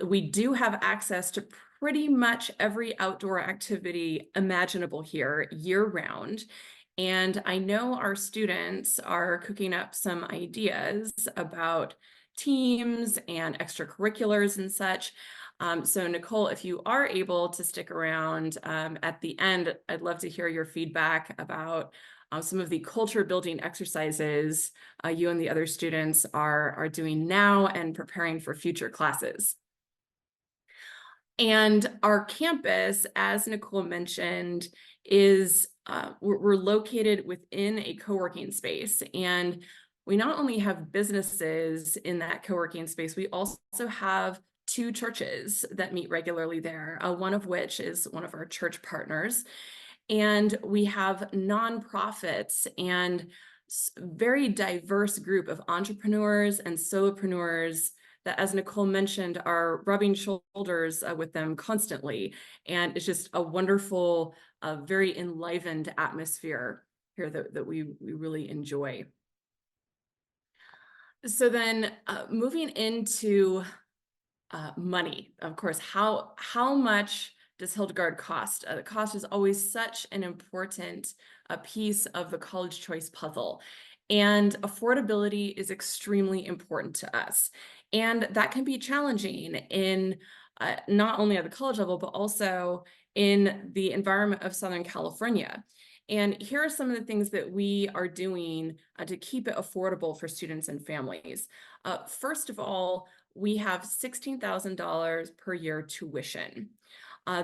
we do have access to pretty much every outdoor activity imaginable here year-round. And I know our students are cooking up some ideas about teams and extracurriculars and such. So Nicole, if you are able to stick around at the end, I'd love to hear your feedback about some of the culture building exercises you and the other students are doing now and preparing for future classes. And our campus, as Nicole mentioned, is we're located within a co-working space, and we not only have businesses in that co-working space, we also have 2 churches that meet regularly there, one of which is one of our church partners. And we have nonprofits and very diverse group of entrepreneurs and solopreneurs that, as Nicole mentioned, are rubbing shoulders with them constantly. And it's just a wonderful, very enlivened atmosphere here that we really enjoy. So then moving into money, of course, how much does Hildegard cost? The cost is always such an important piece of the college choice puzzle. And affordability is extremely important to us. And that can be challenging in not only at the college level, but also in the environment of Southern California. And here are some of the things that we are doing to keep it affordable for students and families. First of all, we have $16,000 per year tuition.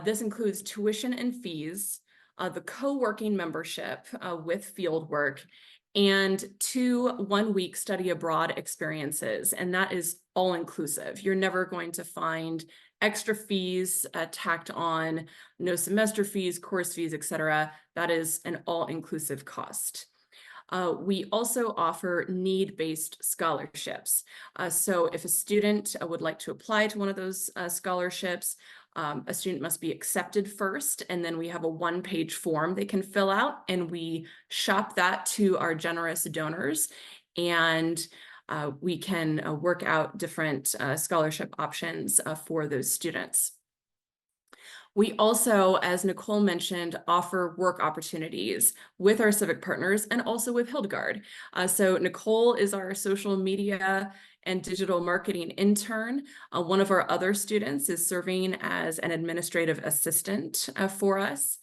This includes tuition and fees, the co-working membership with field work, and 2 one-week study abroad experiences. And that is all inclusive. You're never going to find extra fees tacked on, no semester fees, course fees, etc. That is an all-inclusive cost. We also offer need-based scholarships. So if a student would like to apply to one of those scholarships, a student must be accepted first, and then we have a 1-page form they can fill out, and we shop that to our generous donors, and we can work out different scholarship options for those students. We also, as Nicole mentioned, offer work opportunities with our civic partners and also with Hildegard. So Nicole is our social media and digital marketing intern. One of our other students is serving as an administrative assistant for us.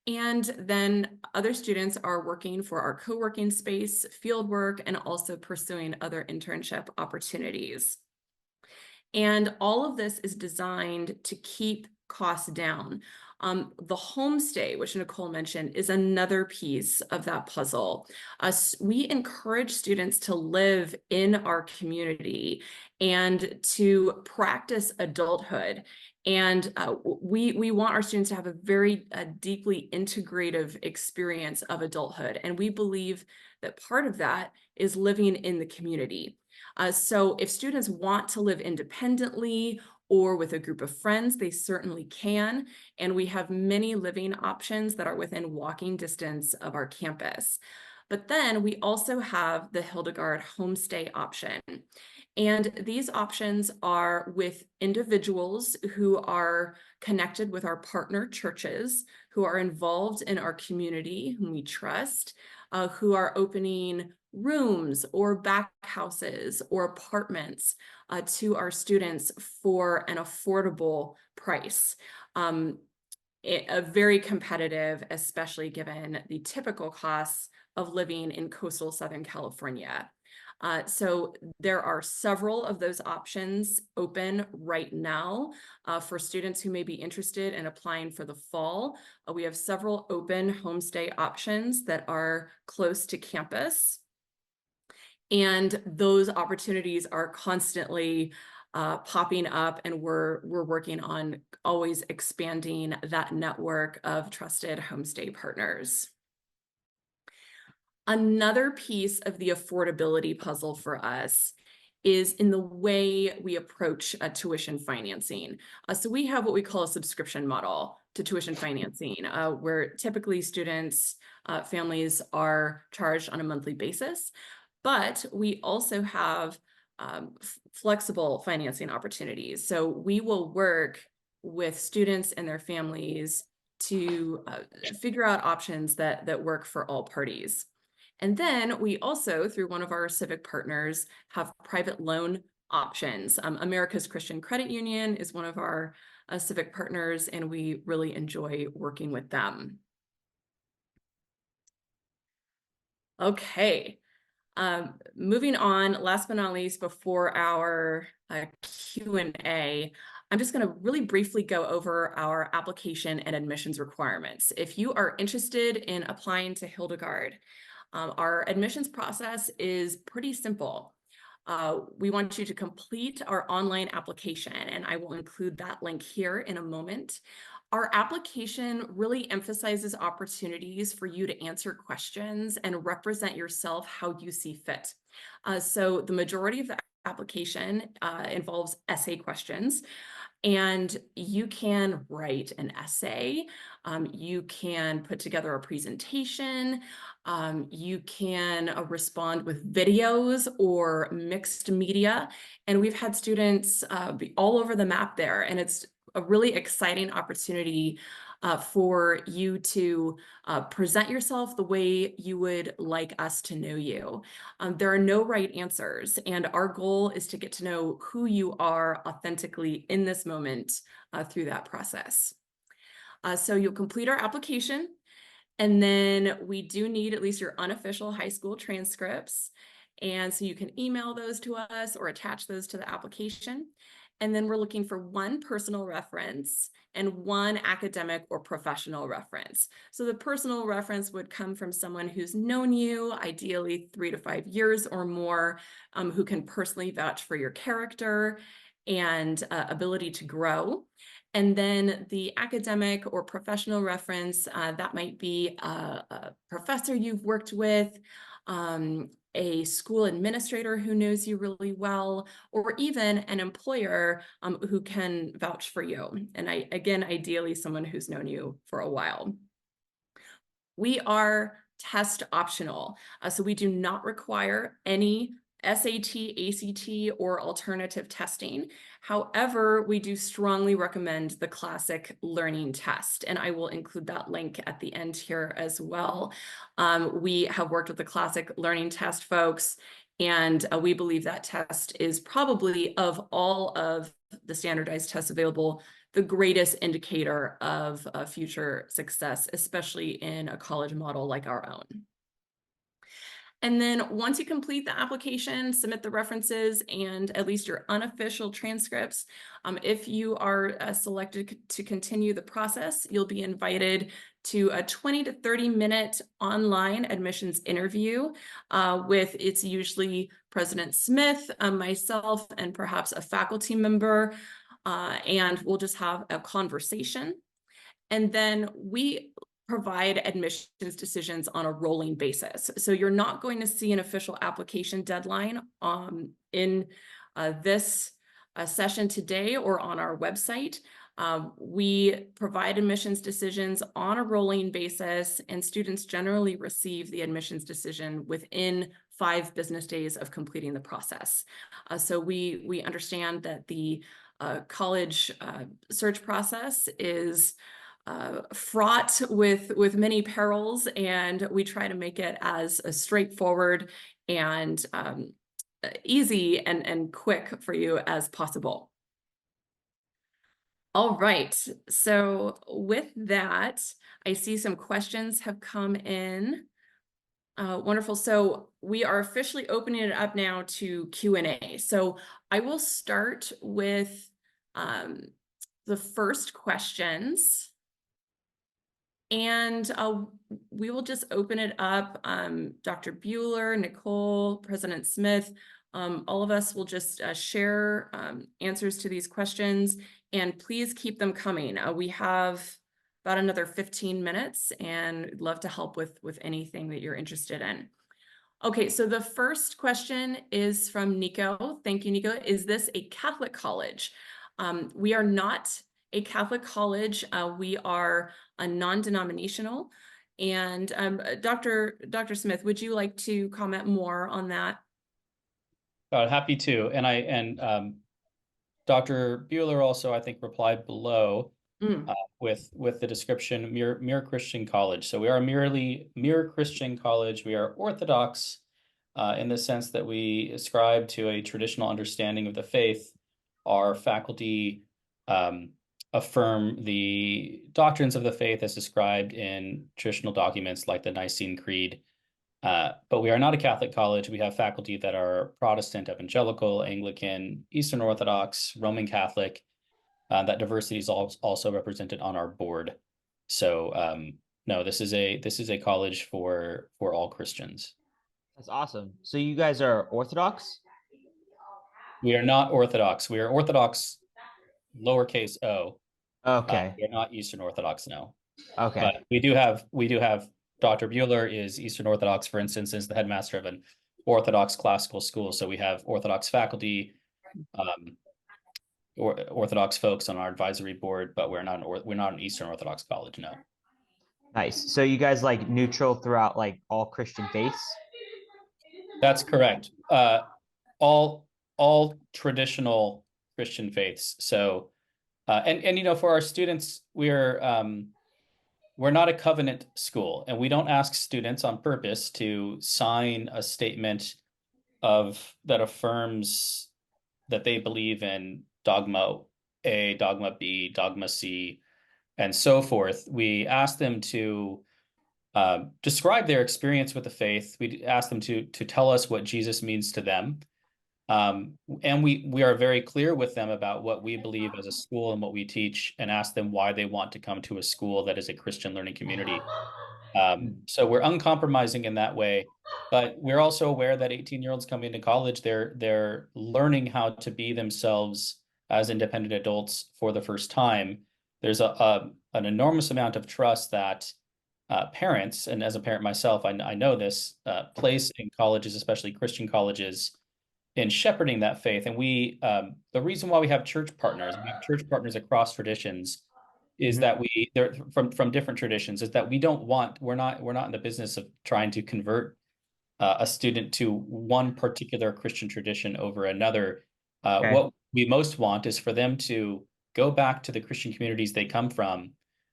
And then other students are working for our co-working space, field work, and also pursuing other internship opportunities. And all of this is designed to keep costs down. The homestay, which Nicole mentioned, is another piece of that puzzle. We encourage students to live in our community and to practice adulthood. And we want our students to have a very deeply integrative experience of adulthood. And we believe that part of that is living in the community. So if students want to live independently or with a group of friends, they certainly can. And we have many living options that are within walking distance of our campus. But then we also have the Hildegard homestay option. And these options are with individuals who are connected with our partner churches, who are involved in our community, whom we trust, who are opening rooms or back houses or apartments to our students for an affordable price. Very competitive, especially given the typical costs of living in coastal Southern California. So there are several of those options open right now for students who may be interested in applying for the fall. We have several open homestay options that are close to campus. And those opportunities are constantly popping up, and we're working on always expanding that network of trusted homestay partners. Another piece of the affordability puzzle for us is in the way we approach tuition financing. So we have what we call a subscription model to tuition financing, where typically students, families are charged on a monthly basis, but we also have flexible financing opportunities. So we will work with students and their families to figure out options that work for all parties. And then we also, through one of our civic partners, have private loan options. America's Christian Credit Union is one of our civic partners, and we really enjoy working with them. Okay, moving on, last but not least, before our Q&A, I'm just going to really briefly go over our application and admissions requirements. If you are interested in applying to Hildegard, our admissions process is pretty simple. We want you to complete our online application, and I will include that link here in a moment. Our application really emphasizes opportunities for you to answer questions and represent yourself how you see fit. So the majority of the application involves essay questions. And you can write an essay, you can put together a presentation, you can respond with videos or mixed media. And we've had students be all over the map there, and it's a really exciting opportunity for you to present yourself the way you would like us to know you. There are no right answers, and our goal is to get to know who you are authentically in this moment through that process. So you'll complete our application, and then we do need at least your unofficial high school transcripts. And so you can email those to us or attach those to the application. And then we're looking for one personal reference and one academic or professional reference. So the personal reference would come from someone who's known you, ideally 3 to 5 years or more, who can personally vouch for your character and ability to grow. And then the academic or professional reference, that might be a professor you've worked with, a school administrator who knows you really well, or even an employer who can vouch for you. And again, ideally someone who's known you for a while. We are test optional, so we do not require any SAT, ACT, or alternative testing. However, we do strongly recommend the classic learning test, and I will include that link at the end here as well. We have worked with the classic learning test folks, and we believe that test is probably, of all of the standardized tests available, the greatest indicator of future success, especially in a college model like our own. And then once you complete the application, submit the references and at least your unofficial transcripts. If you are selected to continue the process, you'll be invited to a 20 to 30-minute online admissions interview with, it's usually President Smith, myself, and perhaps a faculty member. And we'll just have a conversation. And then we provide admissions decisions on a rolling basis. So you're not going to see an official application deadline in this session today or on our website. We provide admissions decisions on a rolling basis, and students generally receive the admissions decision within 5 business days of completing the process. So we understand that the college search process is fraught with many perils, and we try to make it as straightforward and easy and quick for you as possible. All right, so with that, I see some questions have come in. Wonderful. So we are officially opening it up now to Q&A. So I will start with the first questions. And we will just open it up. Dr. Bueller, Nicole, President Smith, all of us will just share answers to these questions, and please keep them coming. We have about another 15 minutes and we'd love to help with anything that you're interested in. Okay, so the first question is from Nico. Thank you, Nico. Is this a Catholic college? We are not a Catholic college. We are a non-denominational. And Dr. Smith, would you like to comment more on that? Happy to. And Dr. Bueller also, I think, replied below with the description, mere Christian college. So we are mere Christian college. We are Orthodox in the sense that we ascribe to a traditional understanding of the faith. Our faculty affirm the doctrines of the faith as described in traditional documents like the Nicene Creed. But we are not a Catholic college. We have faculty that are Protestant, Evangelical, Anglican, Eastern Orthodox, Roman Catholic. That diversity is also represented on our board. So no, this is a college for all Christians. That's awesome. So you guys are Orthodox? We are not Orthodox. We are Orthodox, lowercase o. Okay. We are not Eastern Orthodox, no. Okay. But we do have Dr. Bueller is Eastern Orthodox, for instance, is the headmaster of an Orthodox classical school. So we have Orthodox faculty, or Orthodox folks on our advisory board, but we're not an Eastern Orthodox college, no. Nice. So you guys like neutral throughout like all Christian faiths? That's correct. All traditional Christian faiths. So, and you know, for our students, we're not a covenant school, and we don't ask students on purpose to sign a statement that affirms that they believe in dogma A, dogma B, dogma C, and so forth. We ask them to describe their experience with the faith. We ask them to tell us what Jesus means to them. And we are very clear with them about what we believe as a school and what we teach, and ask them why they want to come to a school that is a Christian learning community. So we're uncompromising in that way, but we're also aware that 18-year-olds coming to college, they're learning how to be themselves as independent adults for the first time. There's an enormous amount of trust that parents, and as a parent myself, I know this, place in colleges, especially Christian colleges, in shepherding that faith. And the reason why we have church partners across traditions is that they're from different traditions, is that we're not in the business of trying to convert a student to one particular Christian tradition over another. Okay. What we most want is for them to go back to the Christian communities they come from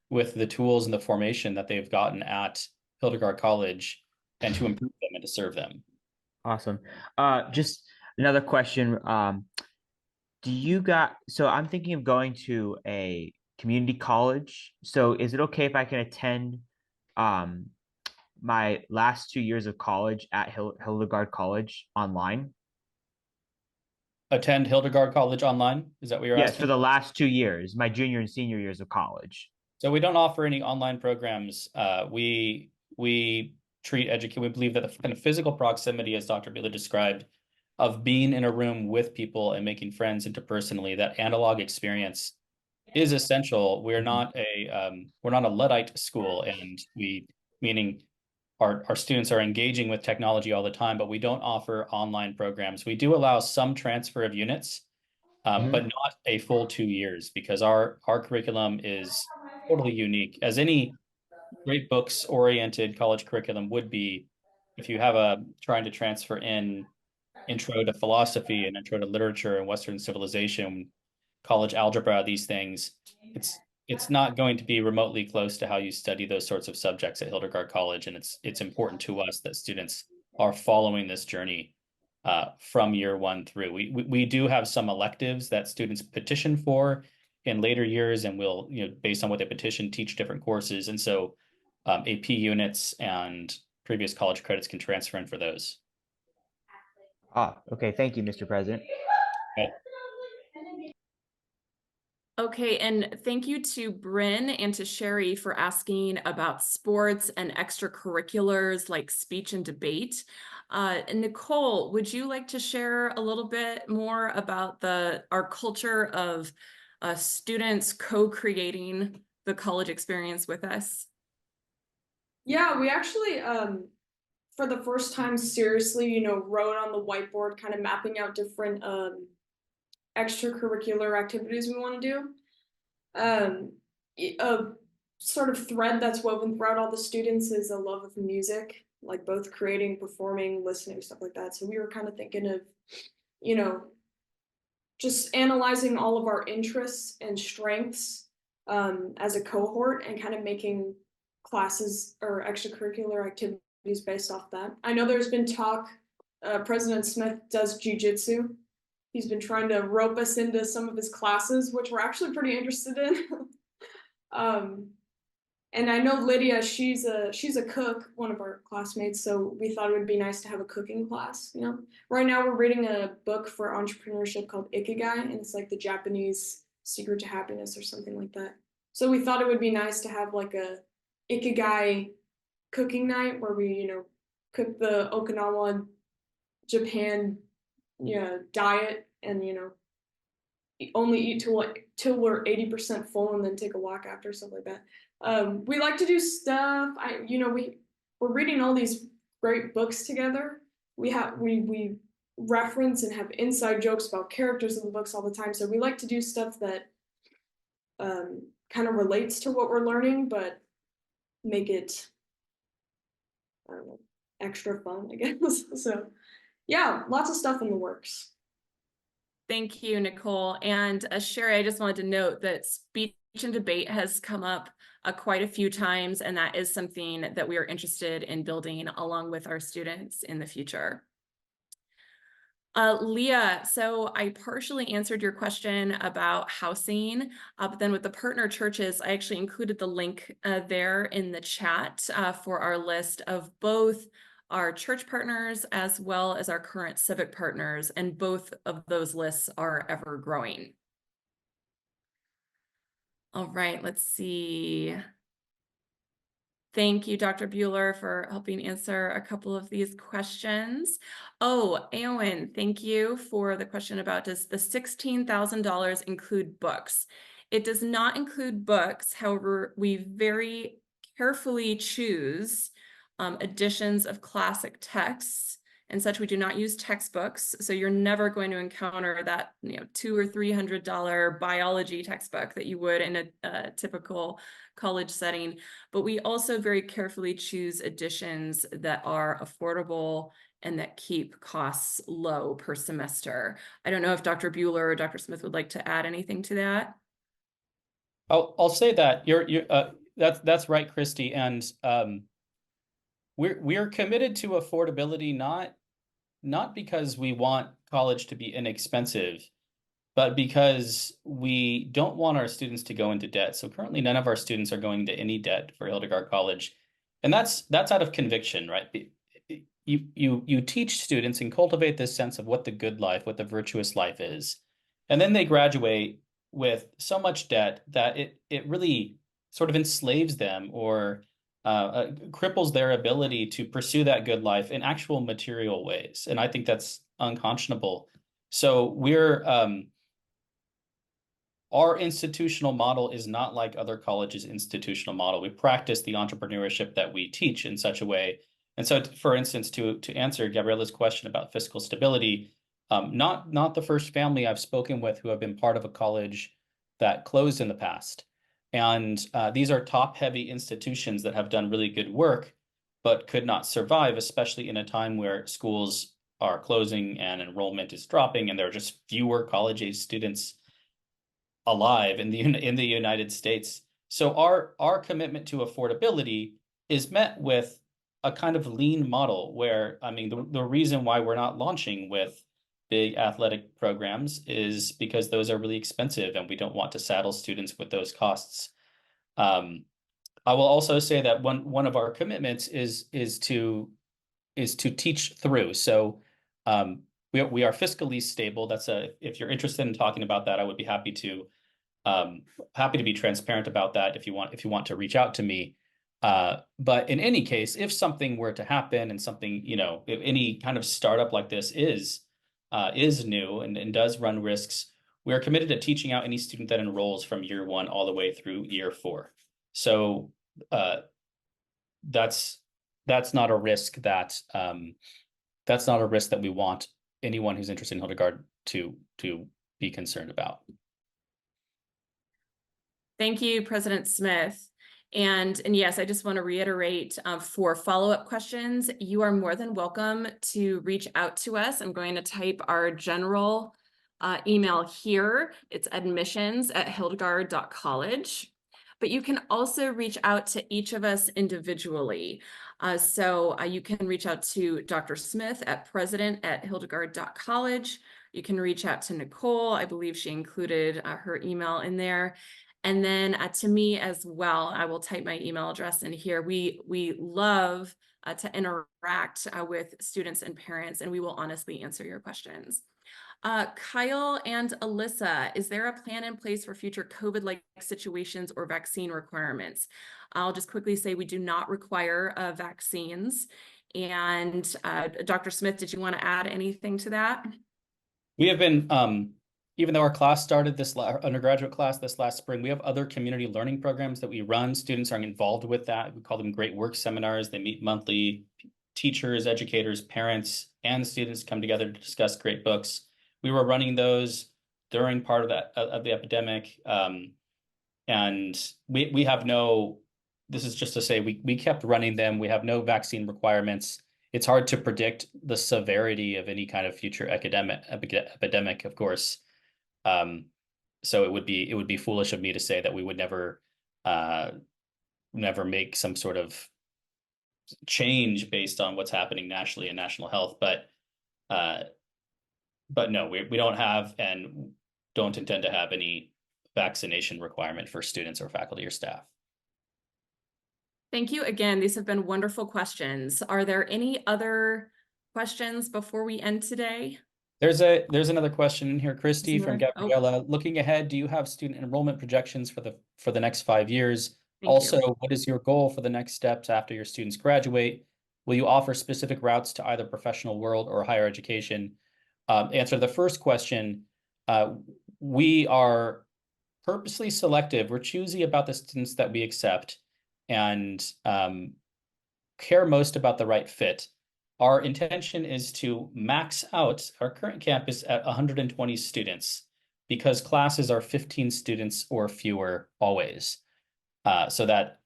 with the tools and the formation that they've gotten at Hildegard College, and to improve them and to serve them. Awesome. Just another question. So I'm thinking of going to a community college. So is it okay if I can attend my last 2 years of college at Hildegard College online. Attend Hildegard College online? Is that what you're Yes, asking? for the last 2 years, my junior and senior years of college. So we don't offer any online programs. We treat educate. We believe that the kind of physical proximity, as Dr. Buehler described, of being in a room with people and making friends interpersonally, that analog experience is essential. We're not a Luddite school, and meaning our students are engaging with technology all the time, but we don't offer online programs. We do allow some transfer of units, but not a full 2 years, because our curriculum is totally unique, as any great books oriented college curriculum would be. If you have trying to transfer in intro to philosophy and intro to literature and Western civilization, college algebra, these things, it's not going to be remotely close to how you study those sorts of subjects at Hildegard College. And it's important to us that students are following this journey from year one through. We do have some electives that students petition for in later years, and we'll, based on what they petition, teach different courses. And so AP units and previous college credits can transfer in for those. Okay. Thank you, Mr. President. Okay. Okay, and thank you to Bryn and to Sherry for asking about sports and extracurriculars like speech and debate. And Nicole, would you like to share a little bit more about our culture of students co-creating the college experience with us? Yeah, we actually, for the first time, seriously, wrote on the whiteboard, kind of mapping out different extracurricular activities we want to do. A sort of thread that's woven throughout all the students is a love of music, like both creating, performing, listening, stuff like that. So we were kind of thinking of, just analyzing all of our interests and strengths as a cohort and kind of making classes or extracurricular activities based off that. I know there's been talk, President Smith does jiu-jitsu. He's been trying to rope us into some of his classes, which we're actually pretty interested in. And I know Lydia, she's a cook, one of our classmates, so we thought it would be nice to have a cooking class. Right now we're reading a book for entrepreneurship called Ikigai, and it's like the Japanese secret to happiness or something like that. So we thought it would be nice to have like a Ikigai cooking night where we, cook the Okinawa, Japan, diet, and only eat till we're 80% full and then take a walk after, stuff like that. We like to do stuff. We're reading all these great books together. We reference and have inside jokes about characters in the books all the time. So we like to do stuff that kind of relates to what we're learning, but make it, I don't know, extra fun, I guess. So yeah, lots of stuff in the works. Thank you, Nicole. And Sherry, I just wanted to note that speech and debate has come up quite a few times, and that is something that we are interested in building along with our students in the future. Leah, so I partially answered your question about housing, but then with the partner churches, I actually included the link there in the chat for our list of both our church partners as well as our current civic partners, and both of those lists are ever growing. All right, let's see. Thank you, Dr. Buehler, for helping answer a couple of these questions. Oh, Eowyn, thank you for the question about, does the $16,000 include books? It does not include books. However, we very carefully choose editions of classic texts and such. We do not use textbooks, so you're never going to encounter that $200 or $300 biology textbook that you would in a typical college setting. But we also very carefully choose editions that are affordable and that keep costs low per semester. I don't know if Dr. Buehler or Dr. Smith would like to add anything to that. I'll say that that's right, Christy, and we're committed to affordability, not because we want college to be inexpensive, but because we don't want our students to go into debt. So currently none of our students are going to any debt for Hildegard College. And that's out of conviction, right? You teach students and cultivate this sense of what the good life, what the virtuous life is. And then they graduate with so much debt that it really sort of enslaves them or cripples their ability to pursue that good life in actual material ways. And I think that's unconscionable. So our institutional model is not like other colleges' institutional model. We practice the entrepreneurship that we teach in such a way. And so, for instance, to answer Gabriella's question about fiscal stability, not the first family I've spoken with who have been part of a college that closed in the past. And these are top-heavy institutions that have done really good work, but could not survive, especially in a time where schools are closing and enrollment is dropping, and there are just fewer college-age students alive in the United States. So our commitment to affordability is met with a kind of lean model where, I mean, the reason why we're not launching with big athletic programs is because those are really expensive and we don't want to saddle students with those costs. I will also say that one of our commitments is to teach through. So we are fiscally stable. If you're interested in talking about that, I would be happy to be transparent about that if you want to reach out to me. But in any case, if something were to happen and something, if any kind of startup like this is new and does run risks, we are committed to teaching out any student that enrolls from year 1 all the way through year 4. So that's not a risk that we want anyone who's interested in Hildegard to be concerned about. Thank you, President Smith. And yes, I just want to reiterate for follow-up questions, you are more than welcome to reach out to us. I'm going to type our general email here. It's admissions@hildegard.college. But you can also reach out to each of us individually. So you can reach out to Dr. Smith at president@hildegard.college. You can reach out to Nicole. I believe she included her email in there. And then to me as well, I will type my email address in here. We love to interact with students and parents, and we will honestly answer your questions. Kyle and Alyssa, is there a plan in place for future COVID-like situations or vaccine requirements? I'll just quickly say we do not require vaccines. And Dr. Smith, did you want to add anything to that? We have been, even though our class started our undergraduate class this last spring, we have other community learning programs that we run. Students are involved with that. We call them Great Work Seminars. They meet monthly. Teachers, educators, parents, and students come together to discuss great books. We were running those during part of the epidemic. And we have this is just to say we kept running them. We have no vaccine requirements. It's hard to predict the severity of any kind of future epidemic, of course. So it would be foolish of me to say that we would never make some sort of change based on what's happening nationally in national health. But no, we don't have and don't intend to have any vaccination requirement for students or faculty or staff. Thank you again. These have been wonderful questions. Are there any other questions before we end today? There's another question in here, Christy from Gabriella. Oh. Looking ahead, do you have student enrollment projections for the next 5 years? Also, what is your goal for the next steps after your students graduate? Will you offer specific routes to either professional world or higher education? Answer the first question. We are purposely selective. We're choosy about the students that we accept and care most about the right fit. Our intention is to max out our current campus at 120 students because classes are 15 students or fewer always. So that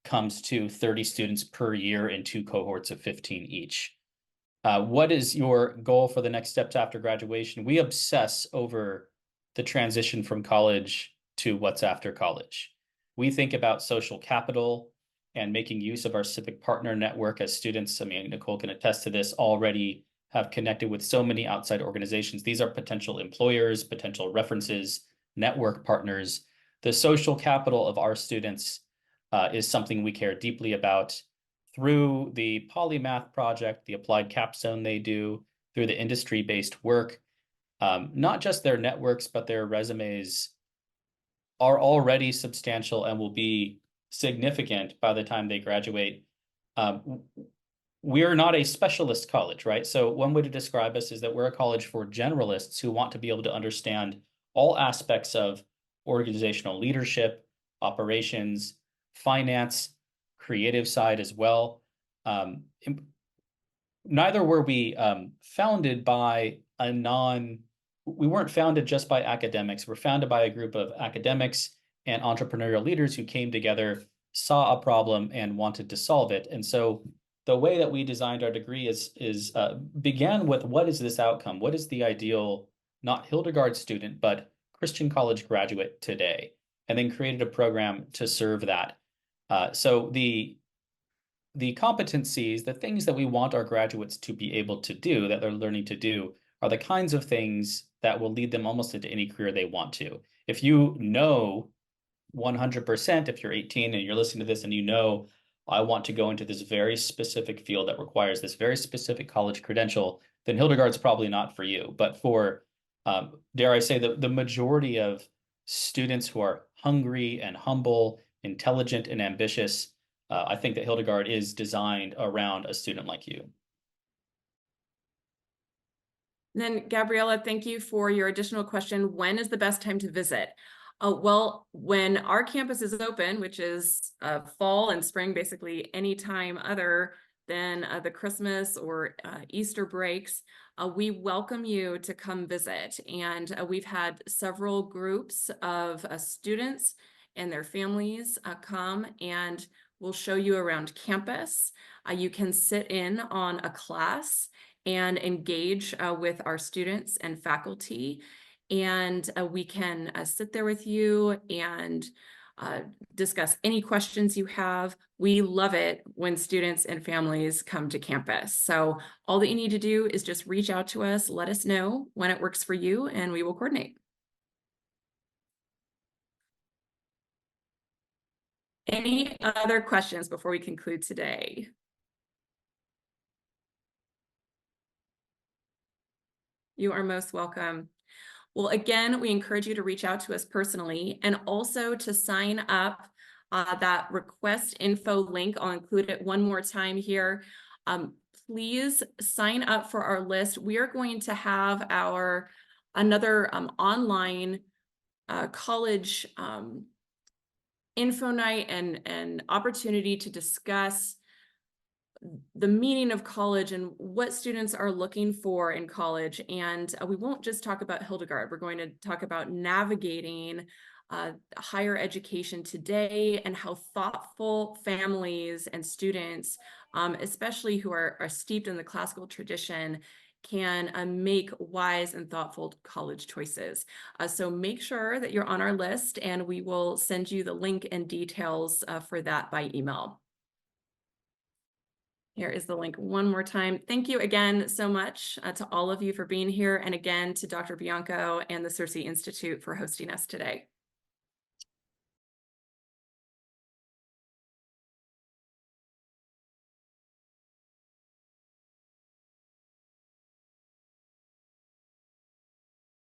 comes to 30 students per year in 2 cohorts of 15 each. What is your goal for the next steps after graduation? We obsess over the transition from college to what's after college. We think about social capital and making use of our civic partner network as students. I mean, Nicole can attest to this, already have connected with so many outside organizations. These are potential employers, potential references, network partners. The social capital of our students is something we care deeply about. through the polymath project, the applied capstone they do, through the industry-based work, not just their networks, but their resumes are already substantial and will be significant by the time they graduate. We're not a specialist college, right? So one way to describe us is that we're a college for generalists who want to be able to understand all aspects of organizational leadership, operations, finance, creative side as well. Neither were we founded by we weren't founded just by academics. We're founded by a group of academics and entrepreneurial leaders who came together, saw a problem, and wanted to solve it. And so the way that we designed our degree began with, what is this outcome? What is the ideal, not Hildegard student, but Christian college graduate today? And then created a program to serve that. So the competencies, the things that we want our graduates to be able to do, that they're learning to do, are the kinds of things that will lead them almost into any career they want to. If you know 100%, if you're 18 and you're listening to this and you know, I want to go into this very specific field that requires this very specific college credential, then Hildegard's probably not for you. But for, dare I say, the majority of students who are hungry and humble, intelligent and ambitious, I think that Hildegard is designed around a student like you. Then Gabriella, thank you for your additional question. When is the best time to visit? Well, when our campus is open, which is fall and spring, basically any time other than the Christmas or Easter breaks, we welcome you to come visit. And we've had several groups of students and their families come, and we'll show you around campus. You can sit in on a class and engage with our students and faculty. And we can sit there with you and discuss any questions you have. We love it when students and families come to campus. So all that you need to do is just reach out to us, let us know when it works for you, and we will coordinate. Any other questions before we conclude today? You are most welcome. Well, again, we encourage you to reach out to us personally and also to sign up. That request info link, I'll include it one more time here. Please sign up for our list. We are going to have another online college info night and opportunity to discuss the meaning of college and what students are looking for in college. And we won't just talk about Hildegard. We're going to talk about navigating higher education today and how thoughtful families and students, especially who are steeped in the classical tradition, can make wise and thoughtful college choices. So make sure that you're on our list, and we will send you the link and details for that by email. Here is the link one more time. Thank you again so much to all of you for being here, and again to Dr. Bianco and the Circe Institute for hosting us today.